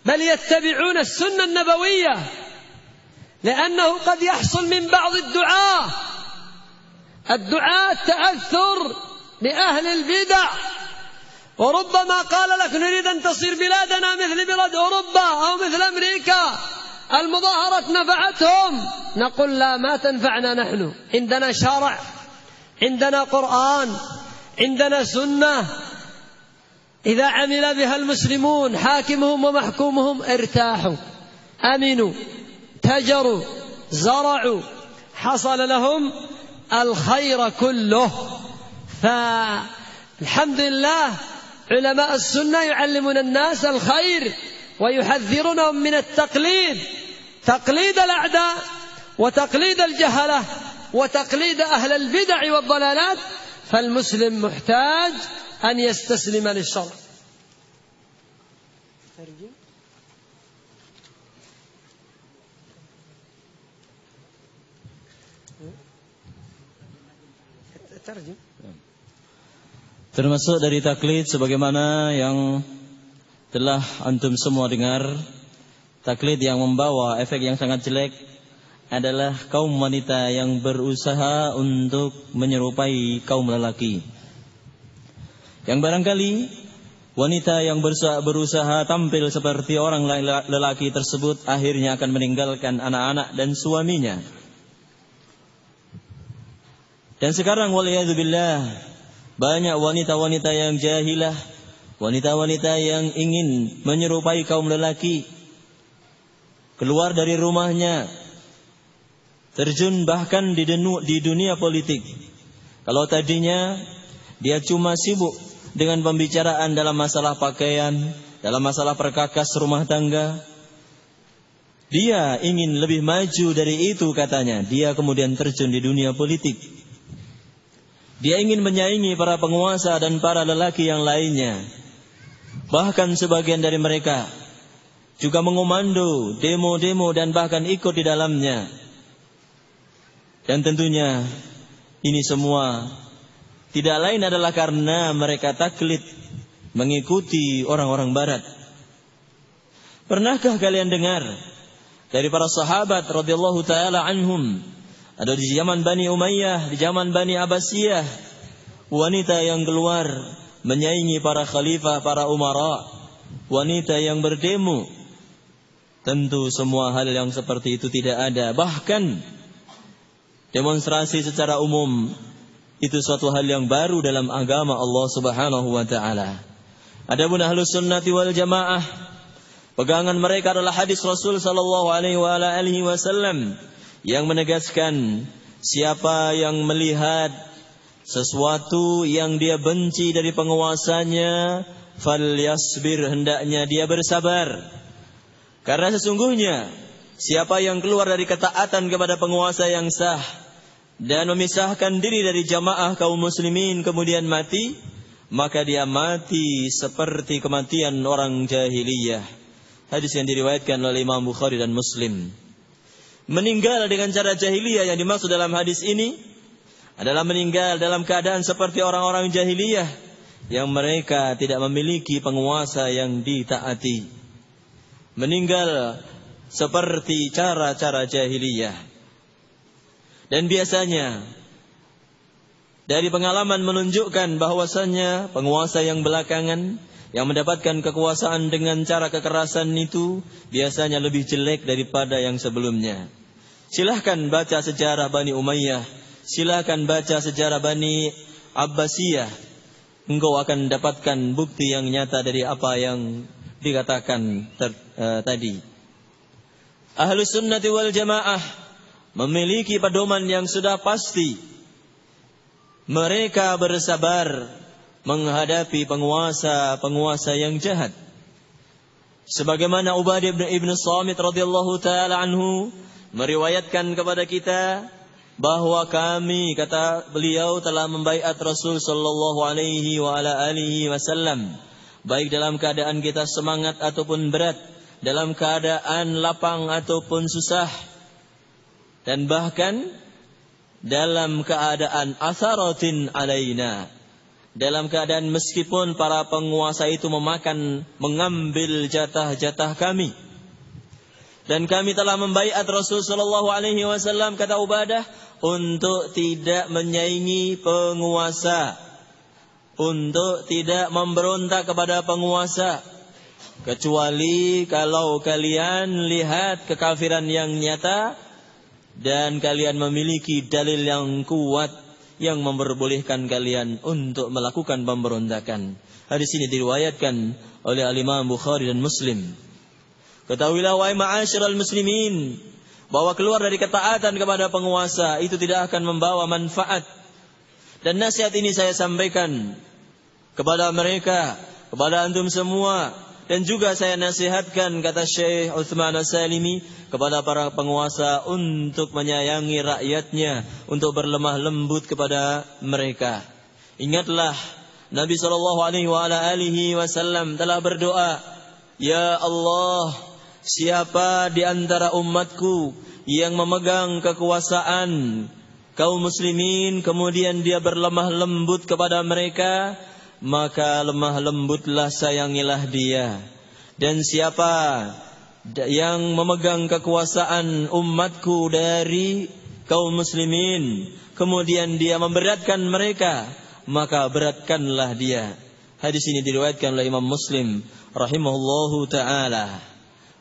بل يتبعون السنة النبوية، لأنه قد يحصل من بعض الدعاة تأثر بأهل البدع، وربما قال لك: نريد أن تصير بلادنا مثل بلاد أوروبا أو مثل أمريكا، المظاهرات نفعتهم. نقول: لا، ما تنفعنا، نحن عندنا شرع، عندنا قرآن، عندنا سنة، إذا عمل بها المسلمون حاكمهم ومحكومهم ارتاحوا، أمنوا، تجروا، زرعوا، حصل لهم الخير كله. فالحمد لله علماء السنة يعلمون الناس الخير ويحذرونهم من التقليد، تقليد الأعداء وتقليد الجهلة وتقليد أهل البدع والضلالات. فالمسلم محتاج أن يستسلم للشرع. Termasuk dari taklid sebagaimana yang telah antum semua dengar, taklid yang membawa efek yang sangat jelek adalah kaum wanita yang berusaha untuk menyerupai kaum lelaki. Yang barangkali wanita yang berusaha tampil seperti orang lelaki tersebut akhirnya akan meninggalkan anak-anak dan suaminya. Dan sekarang waliyadzubillah, banyak wanita-wanita yang jahilah, wanita-wanita yang ingin menyerupai kaum lelaki, keluar dari rumahnya, terjun bahkan di dunia politik. Kalau tadinya dia cuma sibuk dengan pembicaraan dalam masalah pakaian, dalam masalah perkakas rumah tangga, dia ingin lebih maju dari itu katanya. Dia kemudian terjun di dunia politik. Dia ingin menyaingi para penguasa dan para lelaki yang lainnya. Bahkan sebagian dari mereka juga mengomando demo-demo dan bahkan ikut di dalamnya. Dan tentunya ini semua tidak lain adalah karena mereka taklid mengikuti orang-orang barat. Pernahkah kalian dengar dari para sahabat radhiyallahu taala anhum, ada di zaman Bani Umayyah, di zaman Bani Abbasiyah, wanita yang keluar menyaingi para khalifah, para umara, wanita yang berdemo? Tentu semua hal yang seperti itu tidak ada. Bahkan demonstrasi secara umum itu suatu hal yang baru dalam agama Allah Subhanahu wa taala. Adapun Ahlus Sunnati wal Jamaah, pegangan mereka adalah hadis Rasul sallallahu alaihi wasallam yang menegaskan siapa yang melihat sesuatu yang dia benci dari penguasanya, falyasbir, hendaknya dia bersabar. Karena sesungguhnya siapa yang keluar dari ketaatan kepada penguasa yang sah dan memisahkan diri dari jamaah kaum muslimin kemudian mati, maka dia mati seperti kematian orang jahiliyah. Hadis yang diriwayatkan oleh Imam Bukhari dan Muslim. Meninggal dengan cara jahiliyah yang dimaksud dalam hadis ini adalah meninggal dalam keadaan seperti orang-orang jahiliyah yang mereka tidak memiliki penguasa yang ditaati. Meninggal seperti cara-cara jahiliyah. Dan biasanya dari pengalaman menunjukkan bahwasannya penguasa yang belakangan yang mendapatkan kekuasaan dengan cara kekerasan itu biasanya lebih jelek daripada yang sebelumnya. Silahkan baca sejarah Bani Umayyah, silahkan baca sejarah Bani Abbasiyah. Engkau akan dapatkan bukti yang nyata dari apa yang dikatakan tadi. Ahlus Sunnati wal Jamaah memiliki pedoman yang sudah pasti. Mereka bersabar menghadapi penguasa yang jahat. Sebagaimana Ubadah ibn Samit radhiyallahu taala anhu meriwayatkan kepada kita bahwa kami, kata beliau, telah membaiat Rasul sallallahu alaihi wa ala alihi wasallam, baik dalam keadaan kita semangat ataupun berat, dalam keadaan lapang ataupun susah, dan bahkan dalam keadaan asaratin alaina, dalam keadaan meskipun para penguasa itu mengambil jatah-jatah kami. Dan kami telah membaiat Rasul sallallahu alaihi wasallam, kata Ubadah, untuk tidak menyaingi penguasa, untuk tidak memberontak kepada penguasa, kecuali kalau kalian lihat kekafiran yang nyata dan kalian memiliki dalil yang kuat yang memperbolehkan kalian untuk melakukan pemberontakan. Hadis ini diriwayatkan oleh Al-Imam Bukhari dan Muslim. Ketahuilah wahai ma'asyiral muslimin, bahwa keluar dari ketaatan kepada penguasa itu tidak akan membawa manfaat. Dan nasihat ini saya sampaikan kepada mereka, kepada antum semua, dan juga saya nasihatkan, kata Syekh Utsman As-Salimi, kepada para penguasa untuk menyayangi rakyatnya, untuk berlemah lembut kepada mereka. Ingatlah Nabi SAW telah berdoa, ya Allah, siapa di antara umatku yang memegang kekuasaan kaum muslimin, kemudian dia berlemah lembut kepada mereka, maka lemah lembutlah, sayangilah dia. Dan siapa yang memegang kekuasaan umatku dari kaum muslimin, kemudian dia memberatkan mereka, maka beratkanlah dia. Hadis ini diriwayatkan oleh Imam Muslim rahimahullahu ta'ala.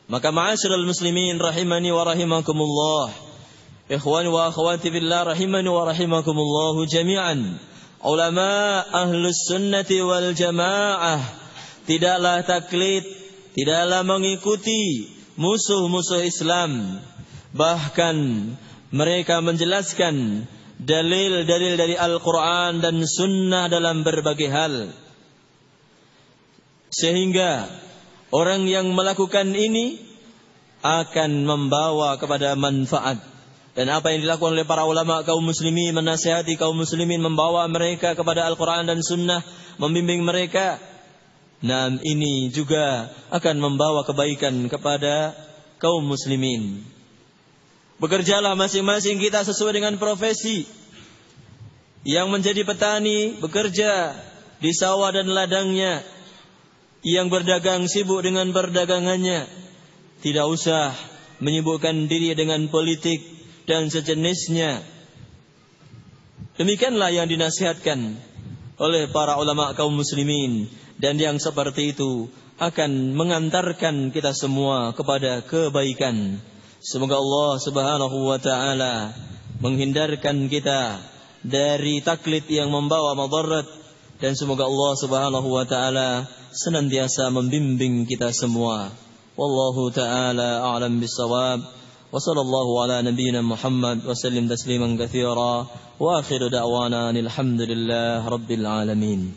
Maka ma'asyiral muslimin rahimani wa rahimakumullah, ikhwani wa akhwati billah rahimani wa rahimakumullah jami'an, ulama ahlus sunnati wal jamaah tidaklah taklid, tidaklah mengikuti musuh-musuh Islam. Bahkan mereka menjelaskan dalil-dalil dari Al-Quran dan Sunnah dalam berbagai hal, sehingga orang yang melakukan ini akan membawa kepada manfaat. Dan apa yang dilakukan oleh para ulama kaum muslimin, menasihati kaum muslimin, membawa mereka kepada Al-Quran dan Sunnah, membimbing mereka, nah ini juga akan membawa kebaikan kepada kaum muslimin. Bekerjalah masing-masing kita sesuai dengan profesi. Yang menjadi petani bekerja di sawah dan ladangnya, yang berdagang sibuk dengan perdagangannya, tidak usah menyibukkan diri dengan politik dan sejenisnya. Demikianlah yang dinasihatkan oleh para ulama kaum muslimin, dan yang seperti itu akan mengantarkan kita semua kepada kebaikan. Semoga Allah Subhanahu wa ta'ala menghindarkan kita dari taklid yang membawa madarat, dan semoga Allah Subhanahu wa ta'ala senantiasa membimbing kita semua. Wallahu ta'ala a'lam bissawab. Wa sallallahu ala nabiyyina Muhammad wa sallim tasliman katsira. Wa akhiru da'wana alhamdulillah rabbil alamin.